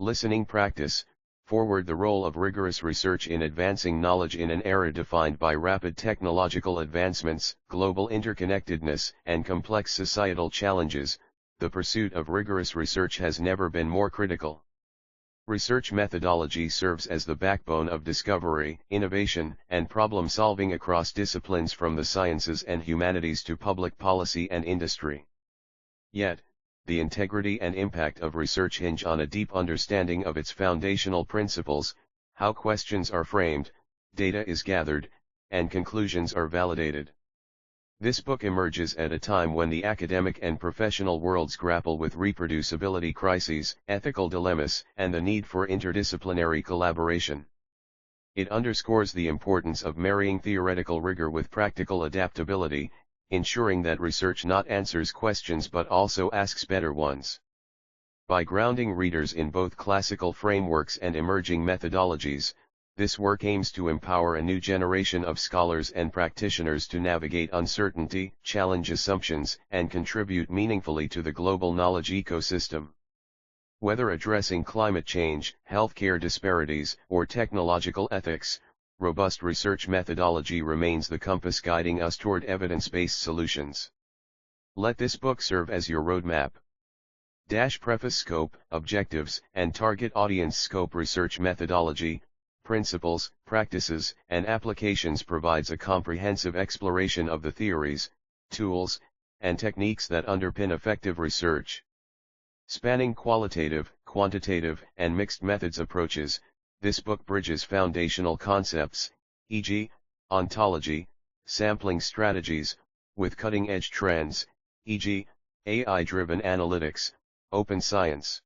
Listening practice. Forward the role of rigorous research in advancing knowledge in an era defined by rapid technological advancements, global interconnectedness, and complex societal challenges. The pursuit of rigorous research has never been more critical. Research methodology serves as the backbone of discovery, innovation, and problem-solving across disciplines from the sciences and humanities to public policy and industry. Yet, the integrity and impact of research hinge on a deep understanding of its foundational principles, how questions are framed, data is gathered, and conclusions are validated. This book emerges at a time when the academic and professional worlds grapple with reproducibility crises, ethical dilemmas, and the need for interdisciplinary collaboration. It underscores the importance of marrying theoretical rigor with practical adaptability, ensuring that research not answers questions but also asks better ones. By grounding readers in both classical frameworks and emerging methodologies, this work aims to empower a new generation of scholars and practitioners to navigate uncertainty, challenge assumptions, and contribute meaningfully to the global knowledge ecosystem. Whether addressing climate change, healthcare disparities, or technological ethics, robust research methodology remains the compass guiding us toward evidence-based solutions. Let this book serve as your roadmap. Preface. Scope, objectives, and target audience. Scope. Research methodology, principles, practices, and applications provides a comprehensive exploration of the theories, tools, and techniques that underpin effective research. Spanning qualitative, quantitative, and mixed methods approaches, this book bridges foundational concepts, e.g., ontology, sampling strategies, with cutting-edge trends, e.g., AI-driven analytics, open science.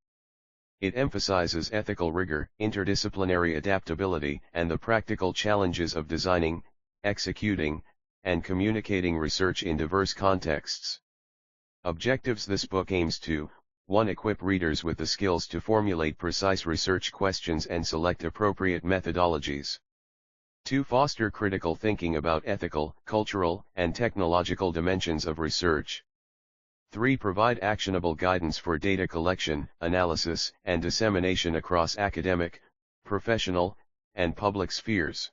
It emphasizes ethical rigor, interdisciplinary adaptability, and the practical challenges of designing, executing, and communicating research in diverse contexts. Objectives. This book aims to 1. Equip readers with the skills to formulate precise research questions and select appropriate methodologies. 2. Foster critical thinking about ethical, cultural, and technological dimensions of research. 3. Provide actionable guidance for data collection, analysis, and dissemination across academic, professional, and public spheres.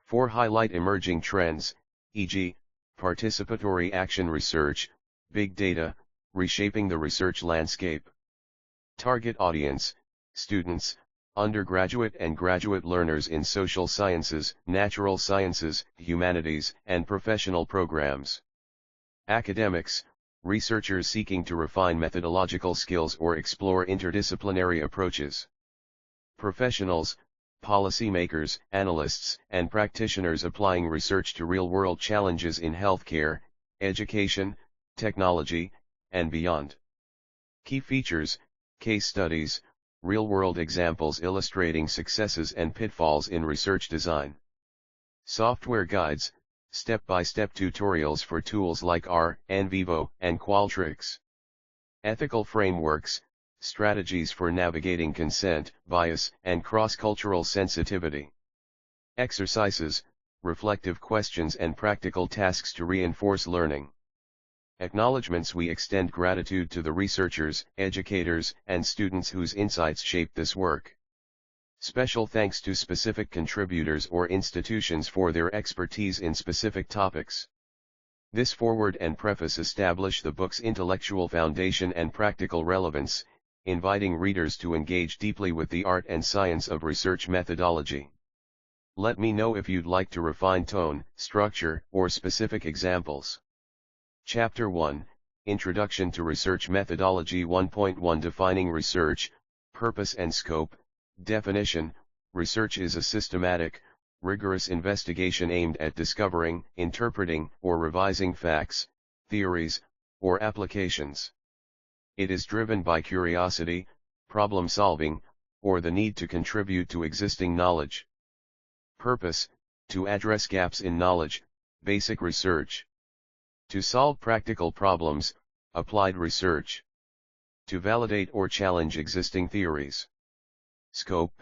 4. Highlight emerging trends, e.g., participatory action research, big data, reshaping the research landscape. Target audience, students, undergraduate and graduate learners in social sciences, natural sciences, humanities, and professional programs. Academics, researchers seeking to refine methodological skills or explore interdisciplinary approaches. Professionals, policymakers, analysts, and practitioners applying research to real-world challenges in healthcare, education, technology, and beyond. Key features, case studies, real-world examples illustrating successes and pitfalls in research design. Software guides, step-by-step tutorials for tools like R, NVivo, and Qualtrics. Ethical frameworks, strategies for navigating consent, bias, and cross-cultural sensitivity. Exercises, reflective questions and practical tasks to reinforce learning. Acknowledgements. We extend gratitude to the researchers, educators, and students whose insights shaped this work. Special thanks to specific contributors or institutions for their expertise in specific topics. This foreword and preface establish the book's intellectual foundation and practical relevance, inviting readers to engage deeply with the art and science of research methodology. Let me know if you'd like to refine tone, structure, or specific examples. Chapter 1, Introduction to Research Methodology. 1.1 Defining Research, Purpose and Scope. Definition: research is a systematic, rigorous investigation aimed at discovering, interpreting, or revising facts, theories, or applications. It is driven by curiosity, problem-solving, or the need to contribute to existing knowledge. Purpose: to address gaps in knowledge, basic research. To solve practical problems, applied research. To validate or challenge existing theories. Scope: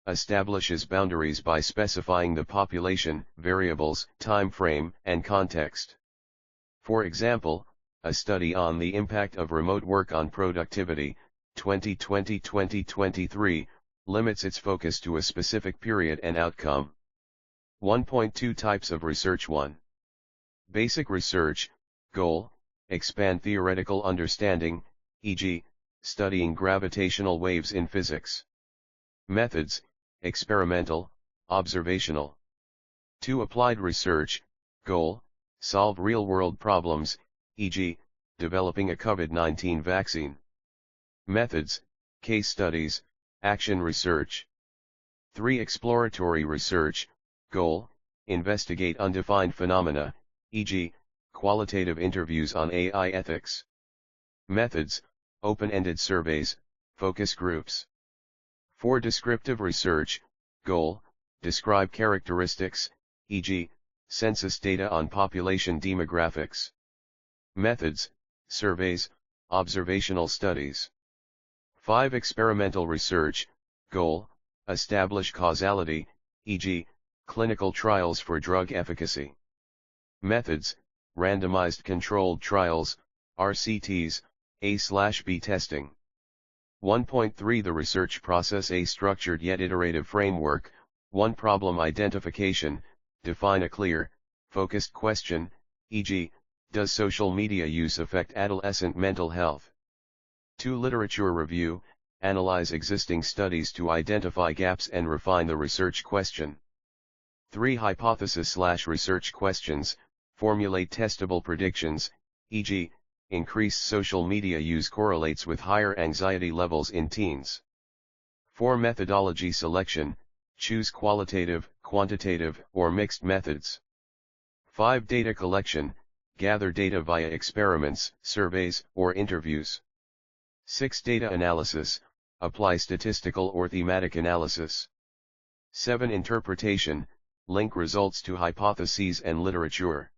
establishes boundaries by specifying the population, variables, time frame, and context. For example, a study on the impact of remote work on productivity, 2020-2023, limits its focus to a specific period and outcome. 1.2 Types of Research. 1. Basic research. Goal: expand theoretical understanding, e.g., studying gravitational waves in physics. Methods: experimental, observational. 2. Applied research. Goal: solve real-world problems, e.g., developing a COVID-19 vaccine. Methods: case studies, action research. 3. Exploratory research. Goal: investigate undefined phenomena, e.g., qualitative interviews on AI ethics. Methods: open-ended surveys, focus groups. 4. Descriptive research. Goal: describe characteristics, e.g., census data on population demographics. Methods: surveys, observational studies. 5. Experimental research. Goal: establish causality, e.g., clinical trials for drug efficacy. Methods: randomized controlled trials, RCTs, A/B testing. 1.3 The research process. A structured yet iterative framework. 1. Problem identification. Define a clear, focused question, e.g., does social media use affect adolescent mental health? 2. Literature review. Analyze existing studies to identify gaps and refine the research question. 3. Hypothesis/research questions. Formulate testable predictions, e.g., increased social media use correlates with higher anxiety levels in teens. 4. Methodology selection. Choose qualitative, quantitative, or mixed methods. 5. Data collection. Gather data via experiments, surveys, or interviews. 6. Data analysis. Apply statistical or thematic analysis. 7. Interpretation. Link results to hypotheses and literature.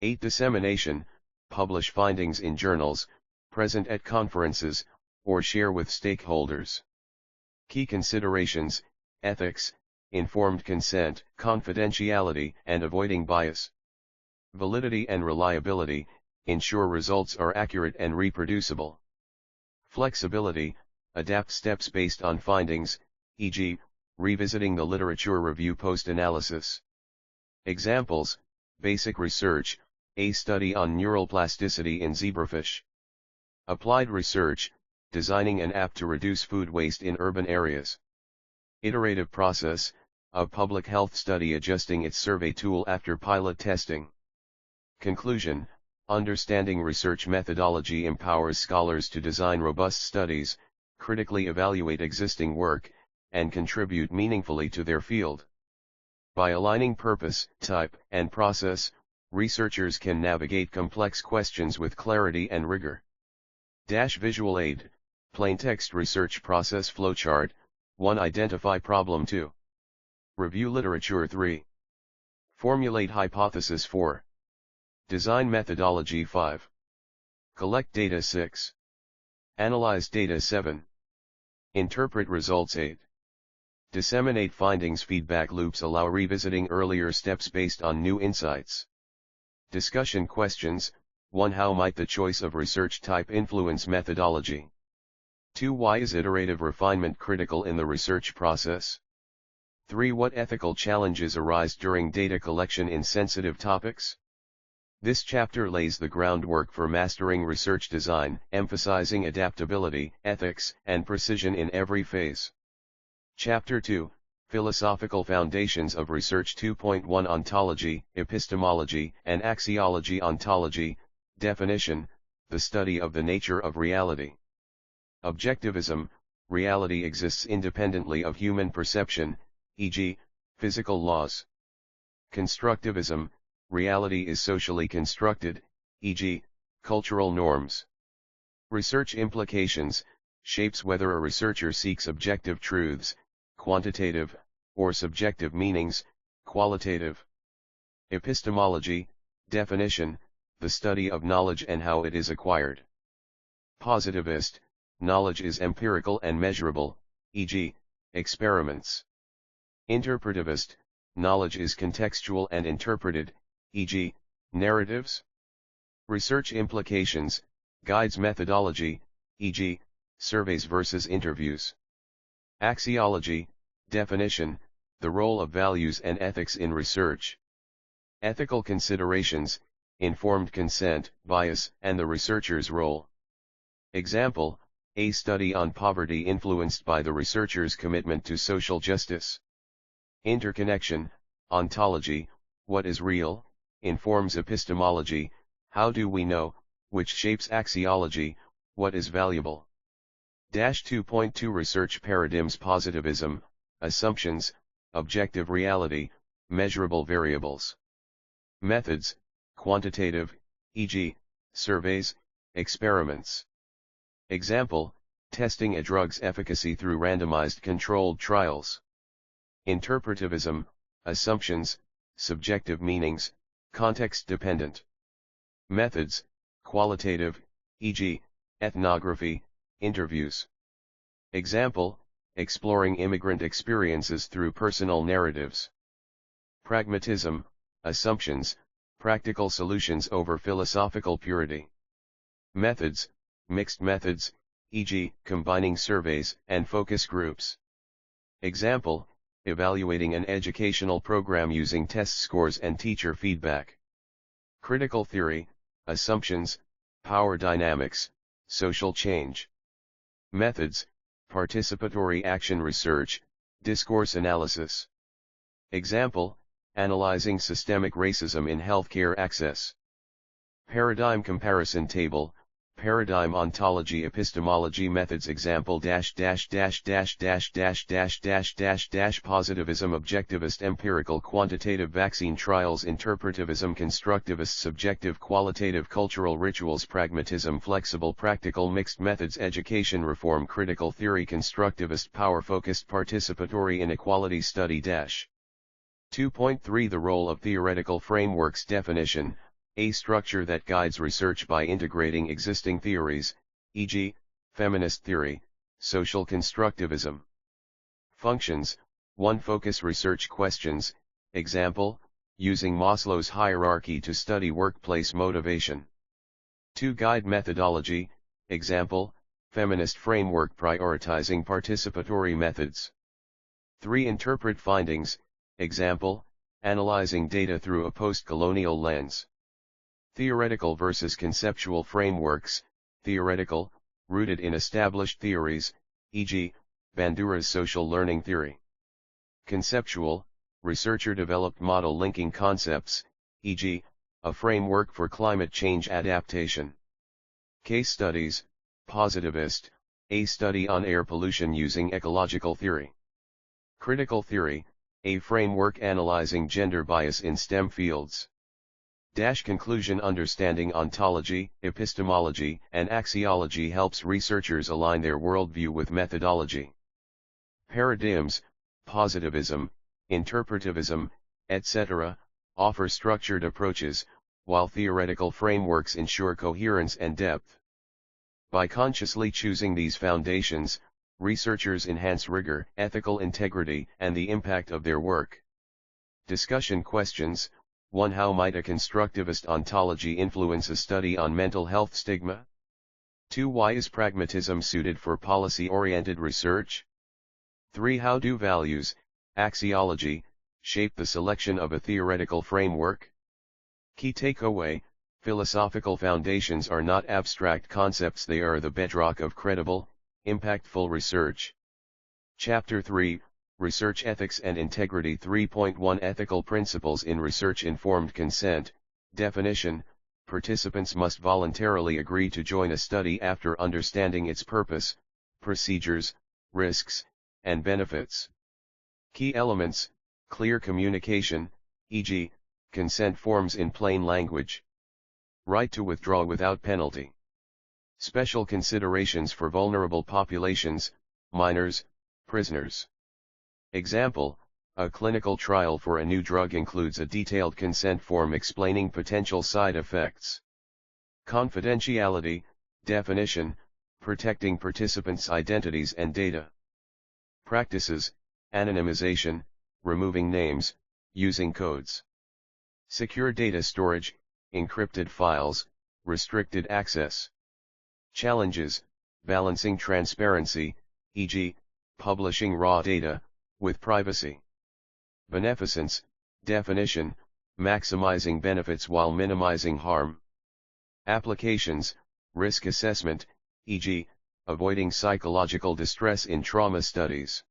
8. Dissemination. Publish findings in journals, present at conferences, or share with stakeholders. Key considerations: ethics, informed consent, confidentiality, and avoiding bias. Validity and reliability. Ensure results are accurate and reproducible. Flexibility. Adapt steps based on findings, e.g., revisiting the literature review post-analysis. Examples: basic research, a study on neural plasticity in zebrafish. Applied research, designing an app to reduce food waste in urban areas. Iterative process, a public health study adjusting its survey tool after pilot testing. Conclusion: understanding research methodology empowers scholars to design robust studies, critically evaluate existing work, and contribute meaningfully to their field. By aligning purpose, type, and process, researchers can navigate complex questions with clarity and rigor. Visual aid, plaintext research process flowchart. 1. Identify problem. 2. Review literature. 3. Formulate hypothesis. 4. Design methodology. 5. Collect data. 6. Analyze data. 7. Interpret results. 8. Disseminate findings. Feedback loops allow revisiting earlier steps based on new insights. Discussion questions. 1. How might the choice of research type influence methodology? 2. Why is iterative refinement critical in the research process? 3. What ethical challenges arise during data collection in sensitive topics? This chapter lays the groundwork for mastering research design, emphasizing adaptability, ethics, and precision in every phase. Chapter 2, Philosophical Foundations of Research. 2.1 Ontology, Epistemology, and Axiology. Ontology, definition: the study of the nature of reality. Objectivism: reality exists independently of human perception, e.g., physical laws. Constructivism: reality is socially constructed, e.g., cultural norms. Research implications: shapes whether a researcher seeks objective truths, quantitative, or subjective meanings, qualitative. Epistemology, definition: the study of knowledge and how it is acquired. Positivist: knowledge is empirical and measurable, e.g., experiments. Interpretivist: knowledge is contextual and interpreted, e.g., narratives. Research implications: guides methodology, e.g., surveys versus interviews. Axiology, definition, the role of values and ethics in research. Ethical considerations, informed consent, bias, and the researcher's role. Example, a study on poverty influenced by the researcher's commitment to social justice. Interconnection, ontology, what is real, informs epistemology, how do we know, which shapes axiology, what is valuable. 2.2 Research paradigms. Positivism, assumptions, objective reality, measurable variables. Methods, quantitative, e.g., surveys, experiments. Example, testing a drug's efficacy through randomized controlled trials. Interpretivism, assumptions, subjective meanings, context-dependent. Methods, qualitative, e.g., ethnography, interviews. Example, exploring immigrant experiences through personal narratives. Pragmatism, assumptions, practical solutions over philosophical purity. Methods, mixed methods, e.g., combining surveys and focus groups. Example, evaluating an educational program using test scores and teacher feedback. Critical theory, assumptions, power dynamics, social change. Methods, participatory action research, discourse analysis. Example, analyzing systemic racism in healthcare access. Paradigm comparison table, paradigm ontology epistemology methods. Example positivism objectivist empirical quantitative vaccine trials interpretivism constructivist subjective qualitative cultural rituals pragmatism flexible practical mixed methods education reform critical theory constructivist power focused participatory inequality study 2.3 The role of theoretical frameworks definition, a structure that guides research by integrating existing theories, e.g., feminist theory, social constructivism. Functions, 1. Focus research questions, example, using Maslow's hierarchy to study workplace motivation. 2. Guide methodology, example, feminist framework prioritizing participatory methods. 3. Interpret findings, example, analyzing data through a post-colonial lens. Theoretical versus conceptual frameworks, theoretical, rooted in established theories, e.g., Bandura's social learning theory. Conceptual, researcher-developed model linking concepts, e.g., a framework for climate change adaptation. Case studies, positivist, a study on air pollution using ecological theory. Critical theory, a framework analyzing gender bias in STEM fields. Conclusion understanding ontology, epistemology, and axiology helps researchers align their worldview with methodology. Paradigms, positivism, interpretivism, etc., offer structured approaches, while theoretical frameworks ensure coherence and depth. By consciously choosing these foundations, researchers enhance rigor, ethical integrity, and the impact of their work. Discussion questions. 1. How might a constructivist ontology influence a study on mental health stigma? 2. Why is pragmatism suited for policy-oriented research? 3. How do values, axiology, shape the selection of a theoretical framework? Key takeaway, philosophical foundations are not abstract concepts, they are the bedrock of credible, impactful research. Chapter 3, Research Ethics and Integrity 3.1 Ethical Principles in Research Informed Consent, Definition, participants must voluntarily agree to join a study after understanding its purpose, procedures, risks, and benefits. Key elements, clear communication, e.g., consent forms in plain language. Right to withdraw without penalty. Special considerations for vulnerable populations, minors, prisoners. Example, a clinical trial for a new drug includes a detailed consent form explaining potential side effects. Confidentiality, definition, protecting participants' identities and data. Practices, anonymization, removing names, using codes. Secure data storage, encrypted files, restricted access. Challenges, balancing transparency, e.g., publishing raw data, with privacy. Beneficence, definition, maximizing benefits while minimizing harm. Applications, risk assessment, e.g., avoiding psychological distress in trauma studies.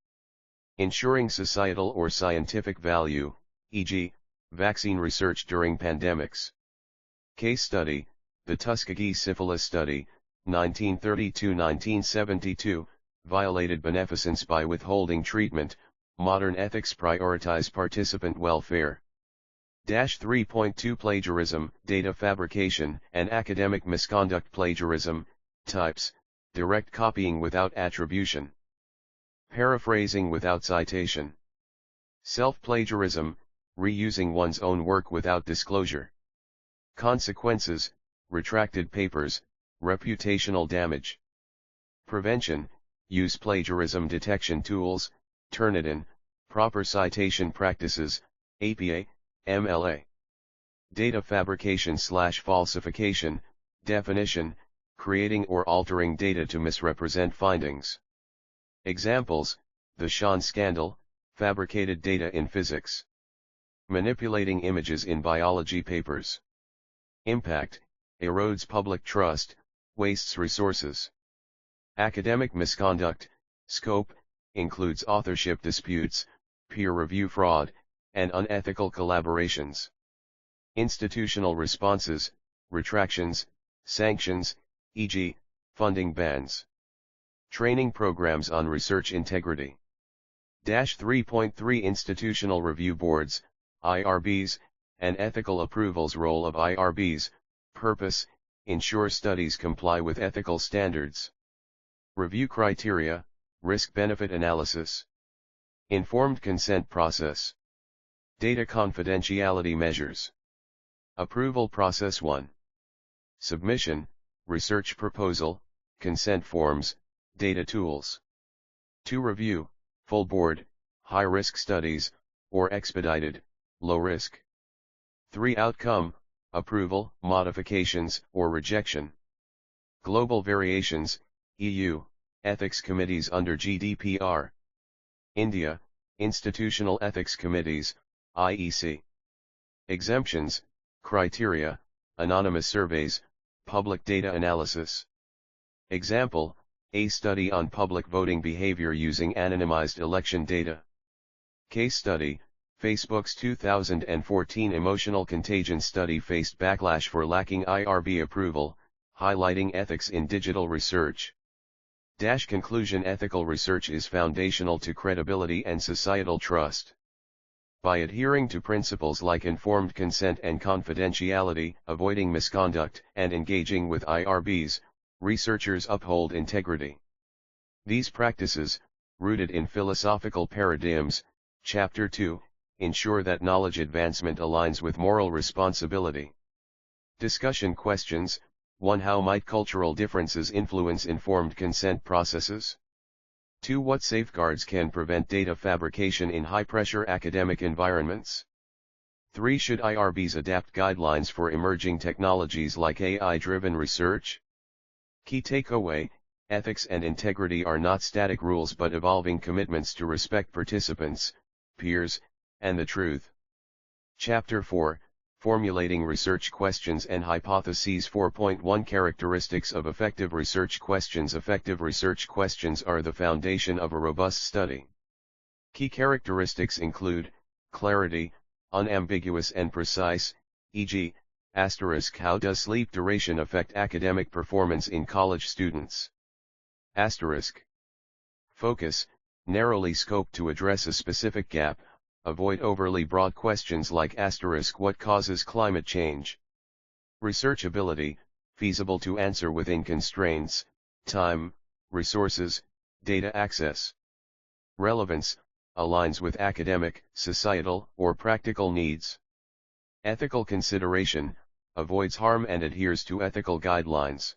Ensuring societal or scientific value, e.g., vaccine research during pandemics. Case study, the Tuskegee Syphilis Study, 1932-1972, violated beneficence by withholding treatment. Modern ethics prioritize participant welfare. 3.2 Plagiarism, data fabrication, and academic misconduct. Plagiarism, types, direct copying without attribution. Paraphrasing without citation. Self-plagiarism, reusing one's own work without disclosure. Consequences, retracted papers, reputational damage. Prevention, use plagiarism detection tools, Turnitin, proper citation practices, APA, MLA. Data fabrication/falsification, definition, creating or altering data to misrepresent findings. Examples, the Sean scandal, fabricated data in physics. Manipulating images in biology papers. Impact, erodes public trust, wastes resources. Academic misconduct, scope, includes authorship disputes, peer review fraud, and unethical collaborations. Institutional responses, retractions, sanctions, e.g., funding bans. Training programs on research integrity. 3.3 Institutional review boards, IRBs, and ethical approvals. Role of IRBs, purpose, ensure studies comply with ethical standards. Review criteria, risk-benefit analysis. Informed consent process. Data confidentiality measures. Approval process 1. Submission, research proposal, consent forms, data tools. 2. Review, full board, high-risk studies, or expedited, low risk. 3. Outcome, approval, modifications, or rejection. Global variations, EU, ethics committees under GDPR. India, institutional ethics committees, IEC. Exemptions, criteria, anonymous surveys, public data analysis. Example, a study on public voting behavior using anonymized election data. Case study, Facebook's 2014 emotional contagion study faced backlash for lacking IRB approval, highlighting ethics in digital research. Conclusion: ethical research is foundational to credibility and societal trust. By adhering to principles like informed consent and confidentiality, avoiding misconduct, and engaging with IRBs, researchers uphold integrity. These practices, rooted in philosophical paradigms, Chapter 2, ensure that knowledge advancement aligns with moral responsibility. Discussion questions. 1. How might cultural differences influence informed consent processes? 2. What safeguards can prevent data fabrication in high-pressure academic environments? 3. Should IRBs adapt guidelines for emerging technologies like AI-driven research? Key takeaway: ethics and integrity are not static rules but evolving commitments to respect participants, peers, and the truth. Chapter 4, Formulating Research Questions and Hypotheses. 4.1 Characteristics of Effective Research Questions. Effective research questions are the foundation of a robust study. Key characteristics include clarity, unambiguous and precise, e.g., how does sleep duration affect academic performance in college students? Focus, narrowly scoped to address a specific gap. Avoid overly broad questions like what causes climate change? Researchability, feasible to answer within constraints, time, resources, data access. Relevance, aligns with academic, societal, or practical needs. Ethical consideration, avoids harm and adheres to ethical guidelines.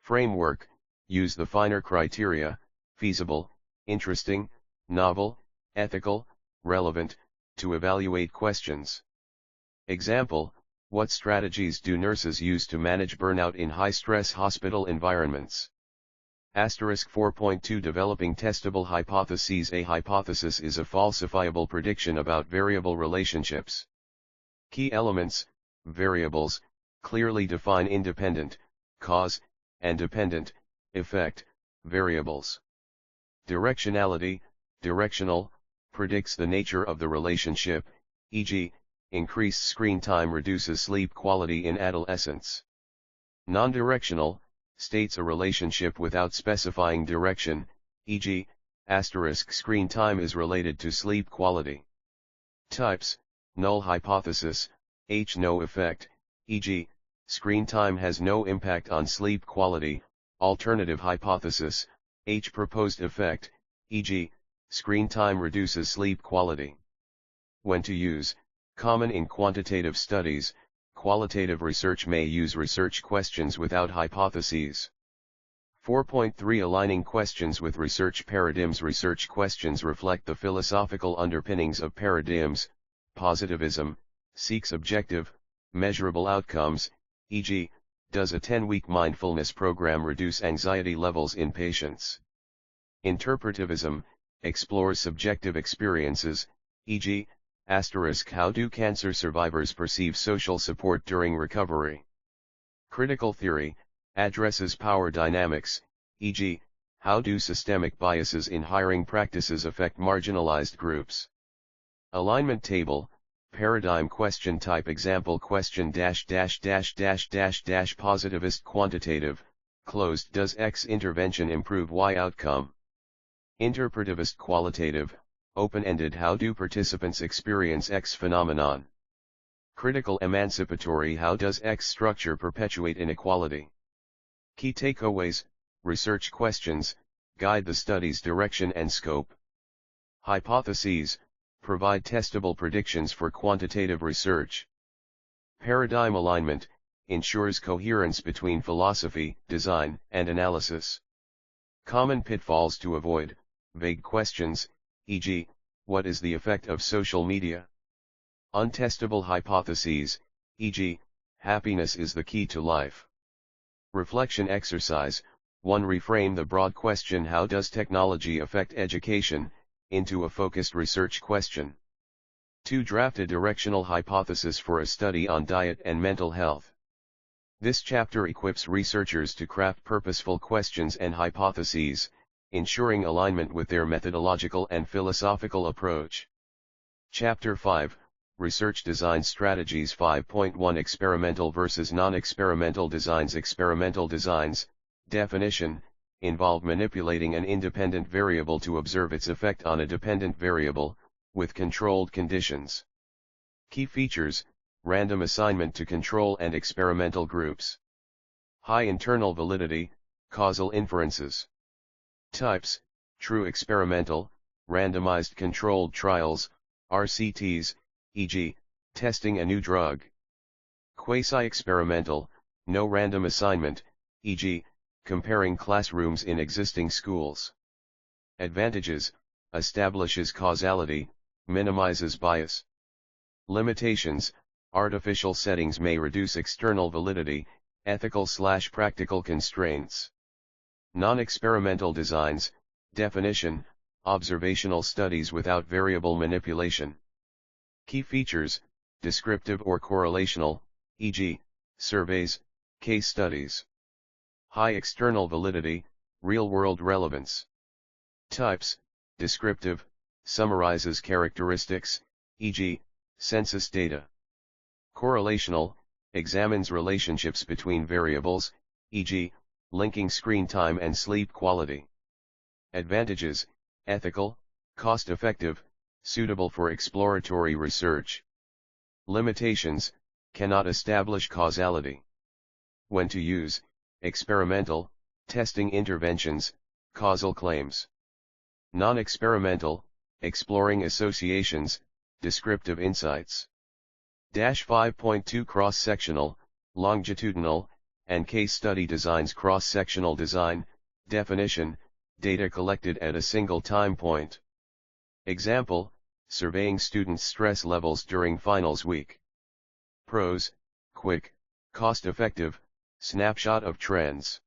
Framework, use the finer criteria, feasible, interesting, novel, ethical, relevant, to evaluate questions. Example, what strategies do nurses use to manage burnout in high-stress hospital environments? 4.2 Developing testable hypotheses. A hypothesis is a falsifiable prediction about variable relationships. Key elements, variables, clearly define independent, cause, and dependent, effect, variables. Directionality, directional, predicts the nature of the relationship, e.g., increased screen time reduces sleep quality in adolescents. Non-directional, states a relationship without specifying direction, e.g., screen time is related to sleep quality. Types, null hypothesis, no effect, e.g., screen time has no impact on sleep quality. Alternative hypothesis, proposed effect, e.g., screen time reduces sleep quality. When to use, common in quantitative studies, qualitative research may use research questions without hypotheses. 4.3 Aligning questions with research paradigms. Research questions reflect the philosophical underpinnings of paradigms. Positivism seeks objective, measurable outcomes, e.g., does a 10-week mindfulness program reduce anxiety levels in patients? Interpretivism explores subjective experiences, e.g., how do cancer survivors perceive social support during recovery? Critical theory addresses power dynamics, e.g., how do systemic biases in hiring practices affect marginalized groups? Alignment table, paradigm question type example question positivist quantitative, closed does X intervention improve Y outcome? Interpretivist qualitative, open-ended how do participants experience X phenomenon? Critical emancipatory how does X structure perpetuate inequality? Key takeaways, research questions, guide the study's direction and scope. Hypotheses, provide testable predictions for quantitative research. Paradigm alignment, ensures coherence between philosophy, design, and analysis. Common pitfalls to avoid, vague questions, e.g., what is the effect of social media? Untestable hypotheses, e.g., happiness is the key to life. Reflection exercise, 1. Reframe the broad question how does technology affect education, into a focused research question. 2. Draft a directional hypothesis for a study on diet and mental health. This chapter equips researchers to craft purposeful questions and hypotheses, ensuring alignment with their methodological and philosophical approach. Chapter 5, Research Design Strategies. 5.1 Experimental versus non-experimental designs. Experimental designs, definition, involve manipulating an independent variable to observe its effect on a dependent variable, with controlled conditions. Key features, random assignment to control and experimental groups. High internal validity, causal inferences. Types, true experimental, randomized controlled trials, RCTs, e.g., testing a new drug. Quasi-experimental, no random assignment, e.g., comparing classrooms in existing schools. Advantages, establishes causality, minimizes bias. Limitations, artificial settings may reduce external validity, ethical/practical constraints. Non-experimental designs, definition, observational studies without variable manipulation. Key features, descriptive or correlational, e.g., surveys, case studies. High external validity, real-world relevance. Types, descriptive, summarizes characteristics, e.g., census data. Correlational, examines relationships between variables, e.g., linking screen time and sleep quality. Advantages, ethical, cost-effective, suitable for exploratory research. Limitations, cannot establish causality. When to use, experimental, testing interventions, causal claims. Non-experimental, exploring associations, descriptive insights. 5.2 Cross-sectional, longitudinal, and case study designs. Cross-sectional design, definition, data collected at a single time point. Example, surveying students' stress levels during finals week. Pros, quick, cost-effective, snapshot of trends.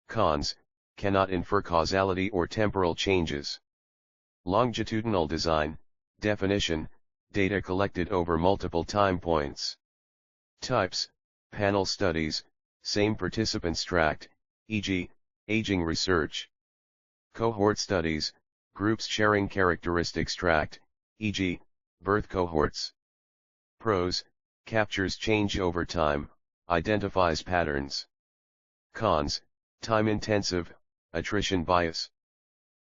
Cons, cannot infer causality or temporal changes. Longitudinal design, definition, data collected over multiple time points. Types, panel studies, same participants tracked, e.g., aging research. Cohort studies, groups sharing characteristics tracked, e.g., birth cohorts. Pros, captures change over time, identifies patterns. Cons, time-intensive, attrition bias.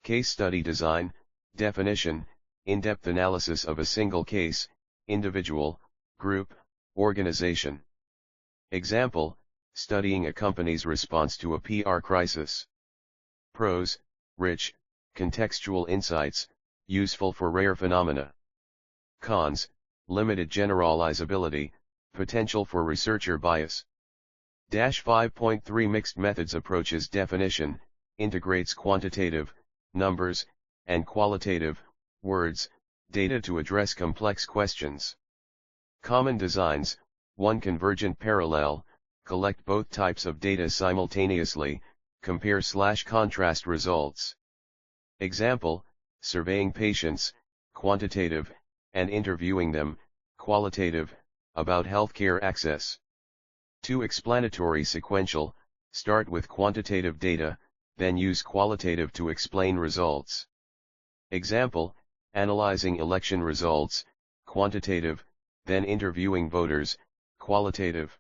Case study design, definition, in-depth analysis of a single case, individual, group, organization. Example, studying a company's response to a PR crisis. Pros, rich, contextual insights, useful for rare phenomena. Cons, limited generalizability, potential for researcher bias. 5.3 Mixed methods approaches definition, integrates quantitative, numbers, and qualitative, words, data to address complex questions. Common designs, 1 Convergent parallel, collect both types of data simultaneously, compare/contrast results. Example, surveying patients, quantitative, and interviewing them, qualitative, about healthcare access. 2 Explanatory sequential, start with quantitative data, then use qualitative to explain results. Example, analyzing election results, quantitative, then interviewing voters, qualitative.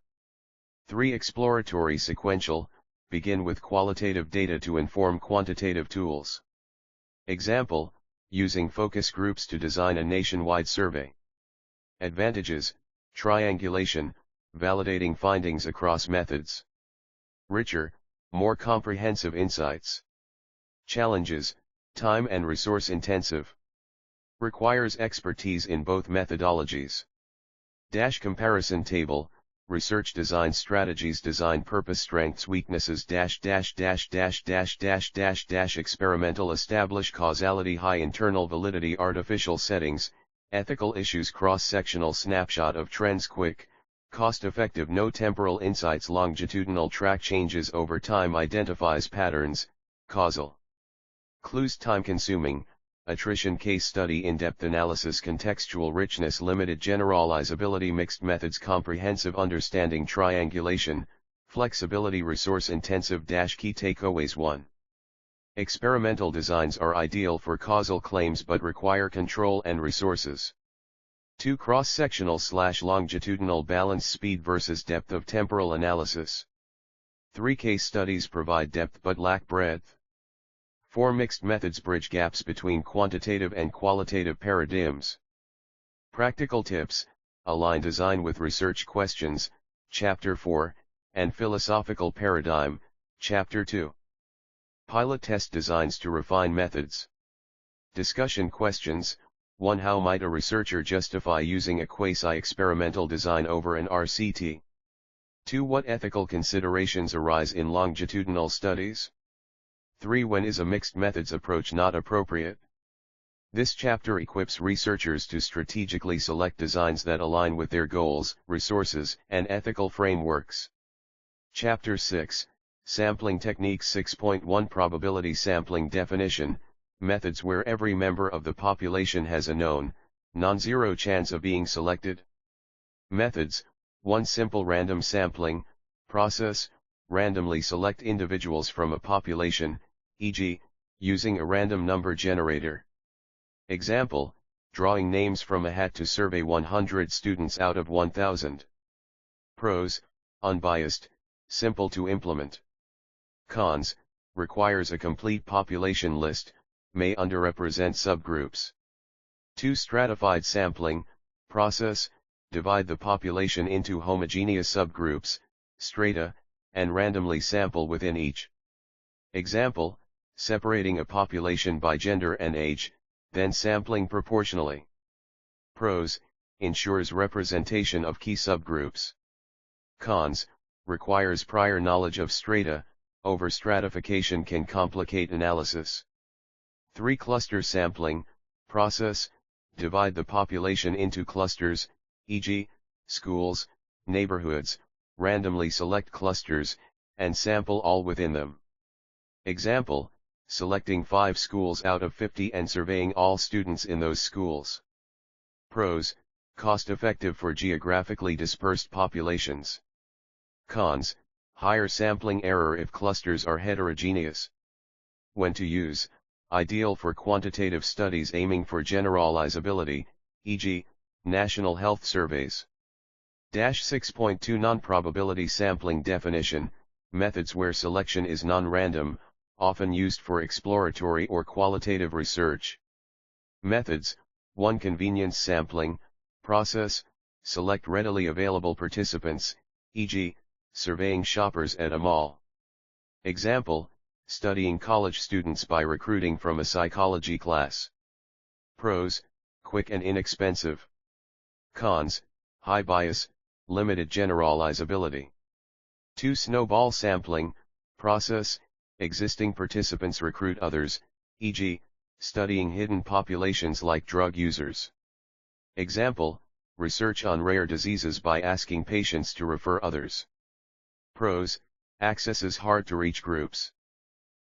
3 Exploratory sequential, begin with qualitative data to inform quantitative tools. Example, using focus groups to design a nationwide survey. Advantages, triangulation, validating findings across methods. Richer, more comprehensive insights. Challenges, time and resource intensive. Requires expertise in both methodologies. Comparison table, research design strategies, design purpose, strengths, weaknesses, experimental, establish causality, high internal validity, artificial settings, ethical issues, cross-sectional snapshot of trends, quick, cost-effective, no temporal insights, longitudinal track changes over time, identifies patterns, causal clues, time-consuming, attrition, case study, in-depth analysis, contextual richness, limited generalizability, mixed methods, comprehensive understanding, triangulation, flexibility, resource-intensive. Key takeaways. 1. Experimental designs are ideal for causal claims but require control and resources. 2. Cross-sectional/longitudinal balance, speed versus depth of temporal analysis. 3. Case studies provide depth but lack breadth. 4. Mixed methods bridge gaps between quantitative and qualitative paradigms. Practical tips, align design with research questions, Chapter 4, and philosophical paradigm, Chapter 2. Pilot test designs to refine methods. Discussion questions. 1. How might a researcher justify using a quasi-experimental design over an RCT? 2. What ethical considerations arise in longitudinal studies? 3. When is a mixed methods approach not appropriate? This chapter equips researchers to strategically select designs that align with their goals, resources, and ethical frameworks. Chapter 6, Sampling Techniques. 6.1 Probability sampling definition, methods where every member of the population has a known, non-zero chance of being selected. Methods. 1. Simple random sampling, process, randomly select individuals from a population, e.g., using a random number generator. Example, drawing names from a hat to survey 100 students out of 1,000. Pros, unbiased, simple to implement. Cons, requires a complete population list, may underrepresent subgroups. 2. Stratified sampling, process, divide the population into homogeneous subgroups, strata, and randomly sample within each. Example, separating a population by gender and age, then sampling proportionally. Pros, ensures representation of key subgroups. Cons, requires prior knowledge of strata, overstratification can complicate analysis. 3. Cluster sampling, process, divide the population into clusters, e.g., schools, neighborhoods, randomly select clusters, and sample all within them. Example, selecting 5 schools out of 50 and surveying all students in those schools. Pros, cost-effective for geographically dispersed populations. Cons, higher sampling error if clusters are heterogeneous. When to use, ideal for quantitative studies aiming for generalizability, e.g., national health surveys. 6.2 Non-probability sampling definition, methods where selection is non-random, often used for exploratory or qualitative research. Methods: 1. Convenience sampling, process, select readily available participants, e.g., surveying shoppers at a mall. Example, studying college students by recruiting from a psychology class. Pros, quick and inexpensive. Cons, high bias, limited generalizability. 2. Snowball sampling, process, existing participants recruit others, e.g., studying hidden populations like drug users. Example, research on rare diseases by asking patients to refer others. Pros, accesses hard to reach groups.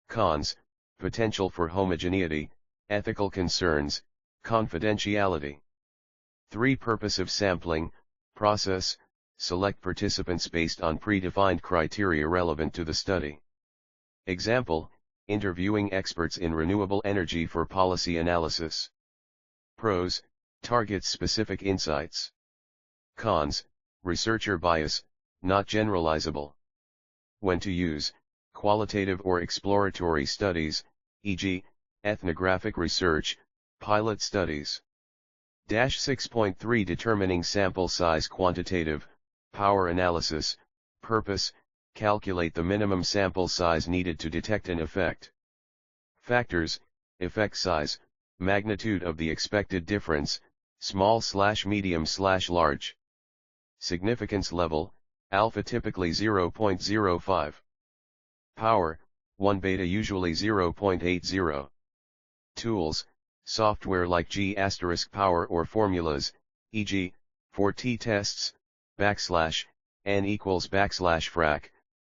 Cons, potential for homogeneity, ethical concerns, confidentiality. 3. Purposive sampling, process, select participants based on predefined criteria relevant to the study. Example, interviewing experts in renewable energy for policy analysis. Pros, targets specific insights. Cons, researcher bias, not generalizable. When to use, qualitative or exploratory studies, e.g., ethnographic research, pilot studies. 6.3 Determining sample size quantitative, power analysis, purpose, calculate the minimum sample size needed to detect an effect. Factors, effect size, magnitude of the expected difference, small/medium/large. Significance level, alpha typically 0.05. Power, 1 beta usually 0.80. Tools, software like G*power or formulas, e.g., for t-tests, \n=\frac,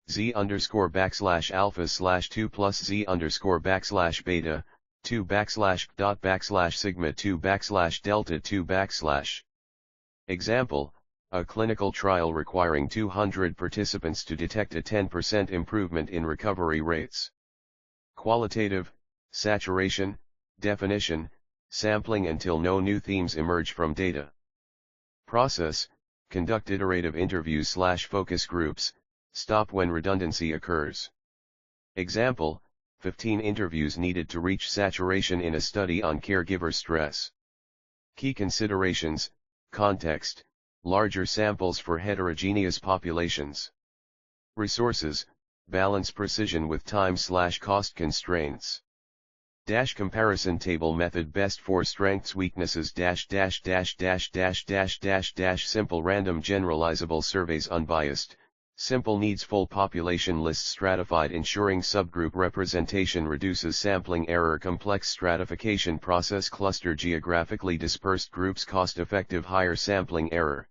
z_\alpha/2 plus z_\beta, 2\sigma2 Example, a clinical trial requiring 200 participants to detect a 10% improvement in recovery rates. Qualitative, saturation, definition, sampling until no new themes emerge from data. Process, conduct iterative interviews/focus groups, stop when redundancy occurs. Example, 15 interviews needed to reach saturation in a study on caregiver stress. Key considerations, context, larger samples for heterogeneous populations. Resources, balance precision with time/cost constraints. Comparison table method best for strengths weaknesses simple random generalizable surveys unbiased, simple needs full population lists stratified ensuring subgroup representation reduces sampling error complex stratification process cluster geographically dispersed groups cost effective higher sampling error.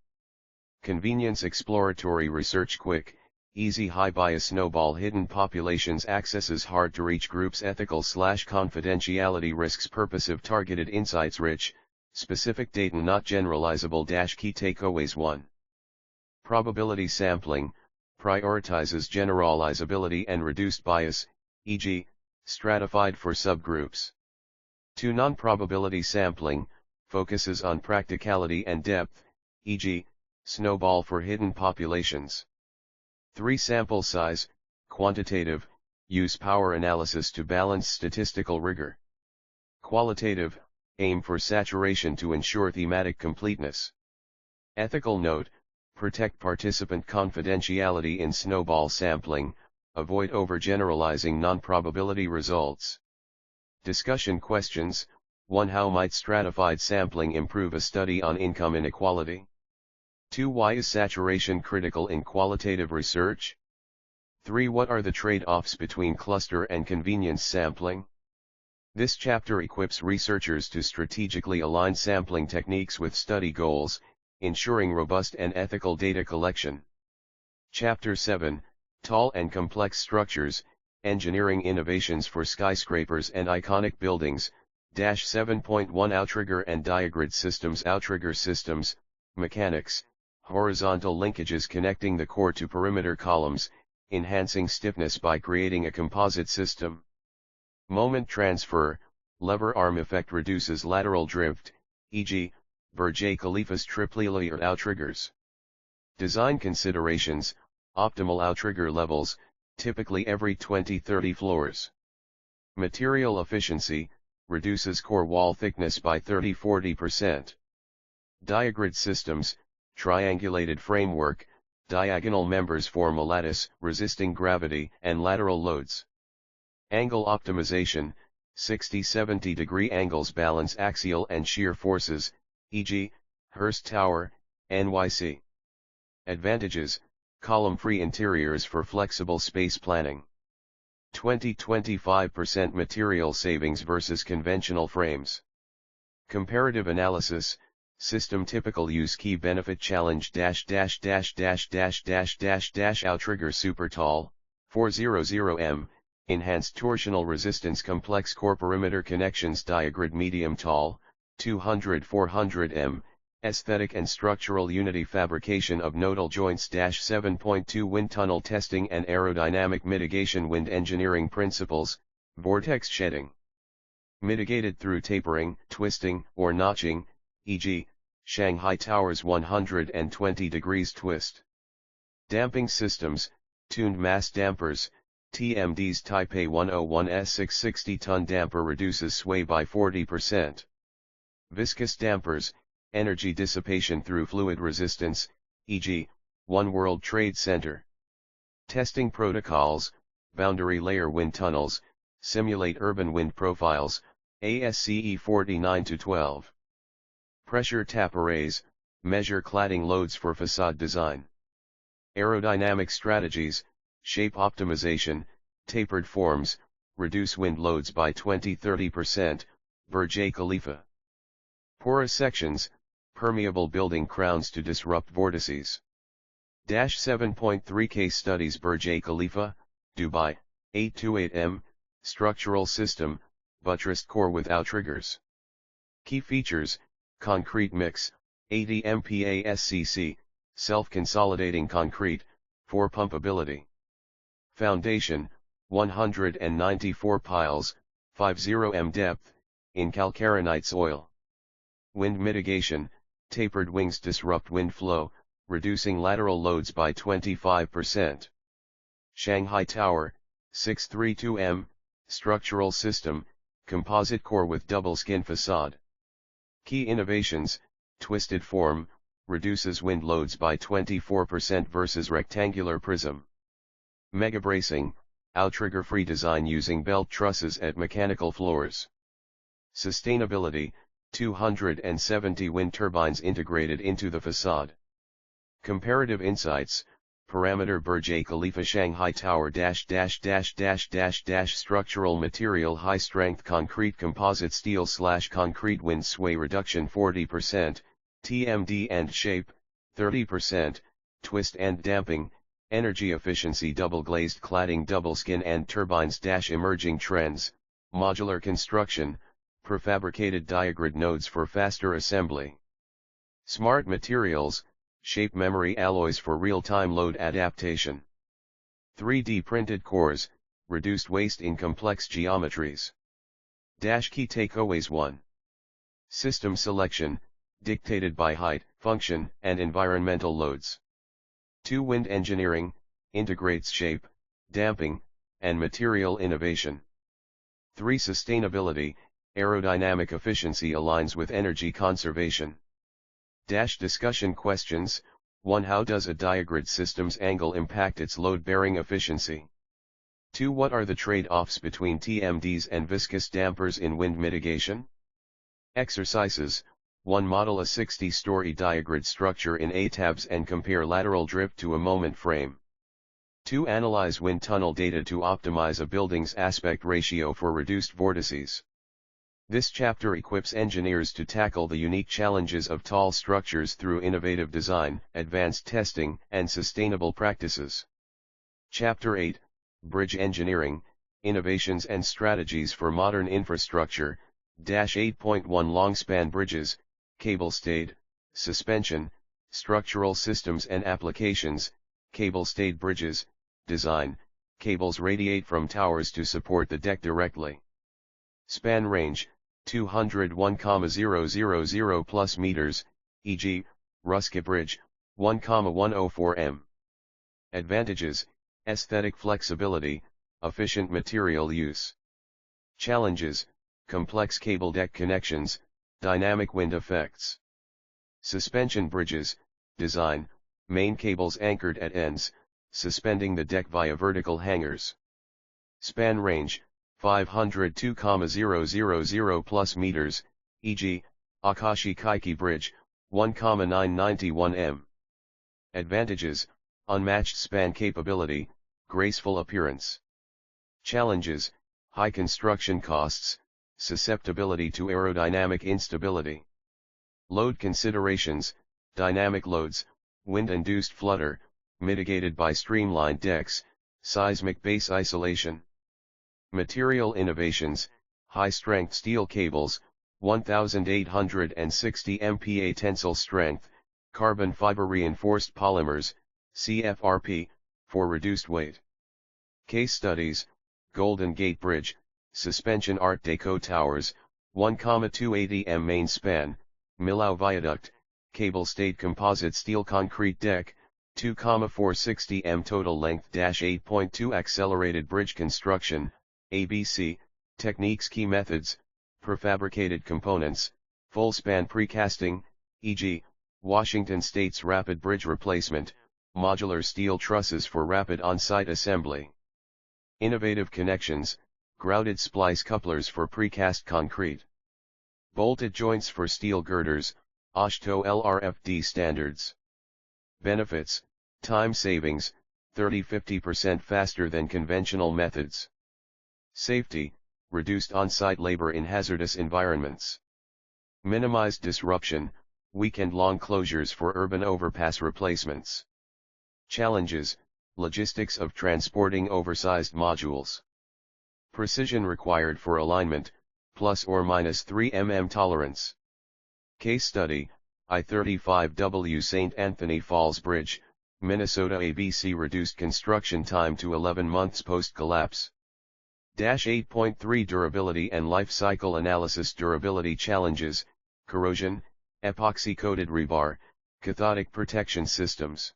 Convenience exploratory research quick, easy high bias snowball hidden populations accesses hard to reach groups ethical/confidentiality risks purposive targeted insights rich, specific data not generalizable key takeaways 1. Probability sampling, prioritizes generalizability and reduced bias, e.g., stratified for subgroups. 2. Non-probability sampling, focuses on practicality and depth, e.g., snowball for hidden populations. 3. Sample size, quantitative, use power analysis to balance statistical rigor. Qualitative, aim for saturation to ensure thematic completeness. Ethical note, protect participant confidentiality in snowball sampling, avoid overgeneralizing non-probability results. Discussion questions. 1. How might stratified sampling improve a study on income inequality? 2. Why is saturation critical in qualitative research? 3. What are the trade-offs between cluster and convenience sampling? This chapter equips researchers to strategically align sampling techniques with study goals, ensuring robust and ethical data collection. Chapter 7, Tall and Complex Structures, Engineering Innovations for Skyscrapers and Iconic Buildings, 7.1 Outrigger and Diagrid Systems. Outrigger Systems, Mechanics, horizontal linkages connecting the core to perimeter columns, enhancing stiffness by creating a composite system. Moment transfer, lever arm effect reduces lateral drift, e.g., Burj Khalifa's triple-layered outriggers. Design considerations, optimal outrigger levels, typically every 20-30 floors. Material efficiency, reduces core wall thickness by 30-40%. Diagrid systems, triangulated framework, diagonal members form a lattice, resisting gravity and lateral loads. Angle optimization, 60-70 degree angles balance axial and shear forces, e.g., Hearst Tower, NYC. Advantages, column-free interiors for flexible space planning. 20-25% material savings versus conventional frames. Comparative analysis, system typical use key benefit challenge outrigger super tall, 400 m, enhanced torsional resistance complex core perimeter connections Diagrid medium tall, 200-400 m, aesthetic and structural unity fabrication of nodal joints 7.2 wind tunnel testing and aerodynamic mitigation wind engineering principles, vortex shedding. Mitigated through tapering, twisting, or notching, e.g., Shanghai Tower's 120 degrees twist. Damping systems, tuned mass dampers, TMD's Taipei 101's 660-ton damper reduces sway by 40%. Viscous dampers, energy dissipation through fluid resistance, e.g., One World Trade Center. Testing protocols, boundary layer wind tunnels, simulate urban wind profiles, AISC 49-12. Pressure tap arrays, measure cladding loads for facade design. Aerodynamic strategies, shape optimization, tapered forms, reduce wind loads by 20-30%, Burj Khalifa. Porous sections, permeable building crowns to disrupt vortices. 7.3 Case studies Burj Khalifa, Dubai, 828 m, structural system, buttressed core with outriggers. Key features, concrete mix, 80 MPa SCC, self-consolidating concrete, 4 pumpability. Foundation, 194 piles, 50 m depth, in calcarenite soil. Wind mitigation, tapered wings disrupt wind flow, reducing lateral loads by 25%. Shanghai Tower, 632 m, structural system, composite core with double skin facade. Key innovations, twisted form, reduces wind loads by 24% versus rectangular prism. Mega bracing, outrigger-free design using belt trusses at mechanical floors. Sustainability, 270 wind turbines integrated into the facade. Comparative insights, parameter Burj Khalifa Shanghai Tower structural material high strength concrete composite steel / concrete wind sway reduction 40%, TMD and shape, 30%, twist and damping, energy efficiency double glazed cladding double skin and turbines - emerging trends, modular construction, prefabricated Diagrid nodes for faster assembly. Smart materials, shape memory alloys for real-time load adaptation. 3D printed cores, reduced waste in complex geometries. Key takeaways 1. System selection, dictated by height, function, and environmental loads. 2. Wind engineering, integrates shape, damping, and material innovation. 3. Sustainability, aerodynamic efficiency aligns with energy conservation. Discussion questions. 1. How does a Diagrid system's angle impact its load-bearing efficiency? 2. What are the trade-offs between TMDs and viscous dampers in wind mitigation? Exercises. 1. Model a 60-story Diagrid structure in ATABS and compare lateral drift to a moment frame. 2. Analyze wind tunnel data to optimize a building's aspect ratio for reduced vortices. This chapter equips engineers to tackle the unique challenges of tall structures through innovative design, advanced testing, and sustainable practices. Chapter 8, Bridge Engineering, Innovations and Strategies for Modern Infrastructure, 8.1 Longspan Bridges, Cable-stayed, Suspension, Structural Systems and Applications, Cable-stayed Bridges, Design, cables radiate from towers to support the deck directly. Span range, 201,000 plus meters, e.g., Ruska Bridge, 1,104 m. Advantages, aesthetic flexibility, efficient material use. Challenges, complex cable deck connections, dynamic wind effects. Suspension bridges, design, main cables anchored at ends, suspending the deck via vertical hangers. Span range, 502,000 plus meters, e.g., Akashi Kaiki Bridge, 1,991 m. Advantages, unmatched span capability, graceful appearance. Challenges, high construction costs, susceptibility to aerodynamic instability. Load considerations, dynamic loads, wind-induced flutter, mitigated by streamlined decks, seismic base isolation. Material innovations, high-strength steel cables, 1,860 MPa tensile strength, carbon fiber reinforced polymers, CFRP, for reduced weight. Case studies, Golden Gate Bridge, Suspension Art Deco Towers, 1,280 m main span, Millau Viaduct, Cable-stayed composite steel concrete deck, 2,460 m total length. 8.2 Accelerated bridge construction, ABC, techniques. Key methods, prefabricated components, full span precasting, e.g., Washington State's rapid bridge replacement, modular steel trusses for rapid on-site assembly. Innovative connections, grouted splice couplers for precast concrete. Bolted joints for steel girders, OSHTO LRFD standards. Benefits, time savings, 30–50% faster than conventional methods. Safety, reduced on-site labor in hazardous environments. Minimized disruption, weekend-long closures for urban overpass replacements. Challenges, logistics of transporting oversized modules. Precision required for alignment, plus or minus 3 mm tolerance. Case study, I-35W St. Anthony Falls Bridge, Minnesota. ABC reduced construction time to 11 months post-collapse. 8.3 Durability and life cycle analysis. Durability challenges, corrosion, epoxy-coated rebar, cathodic protection systems.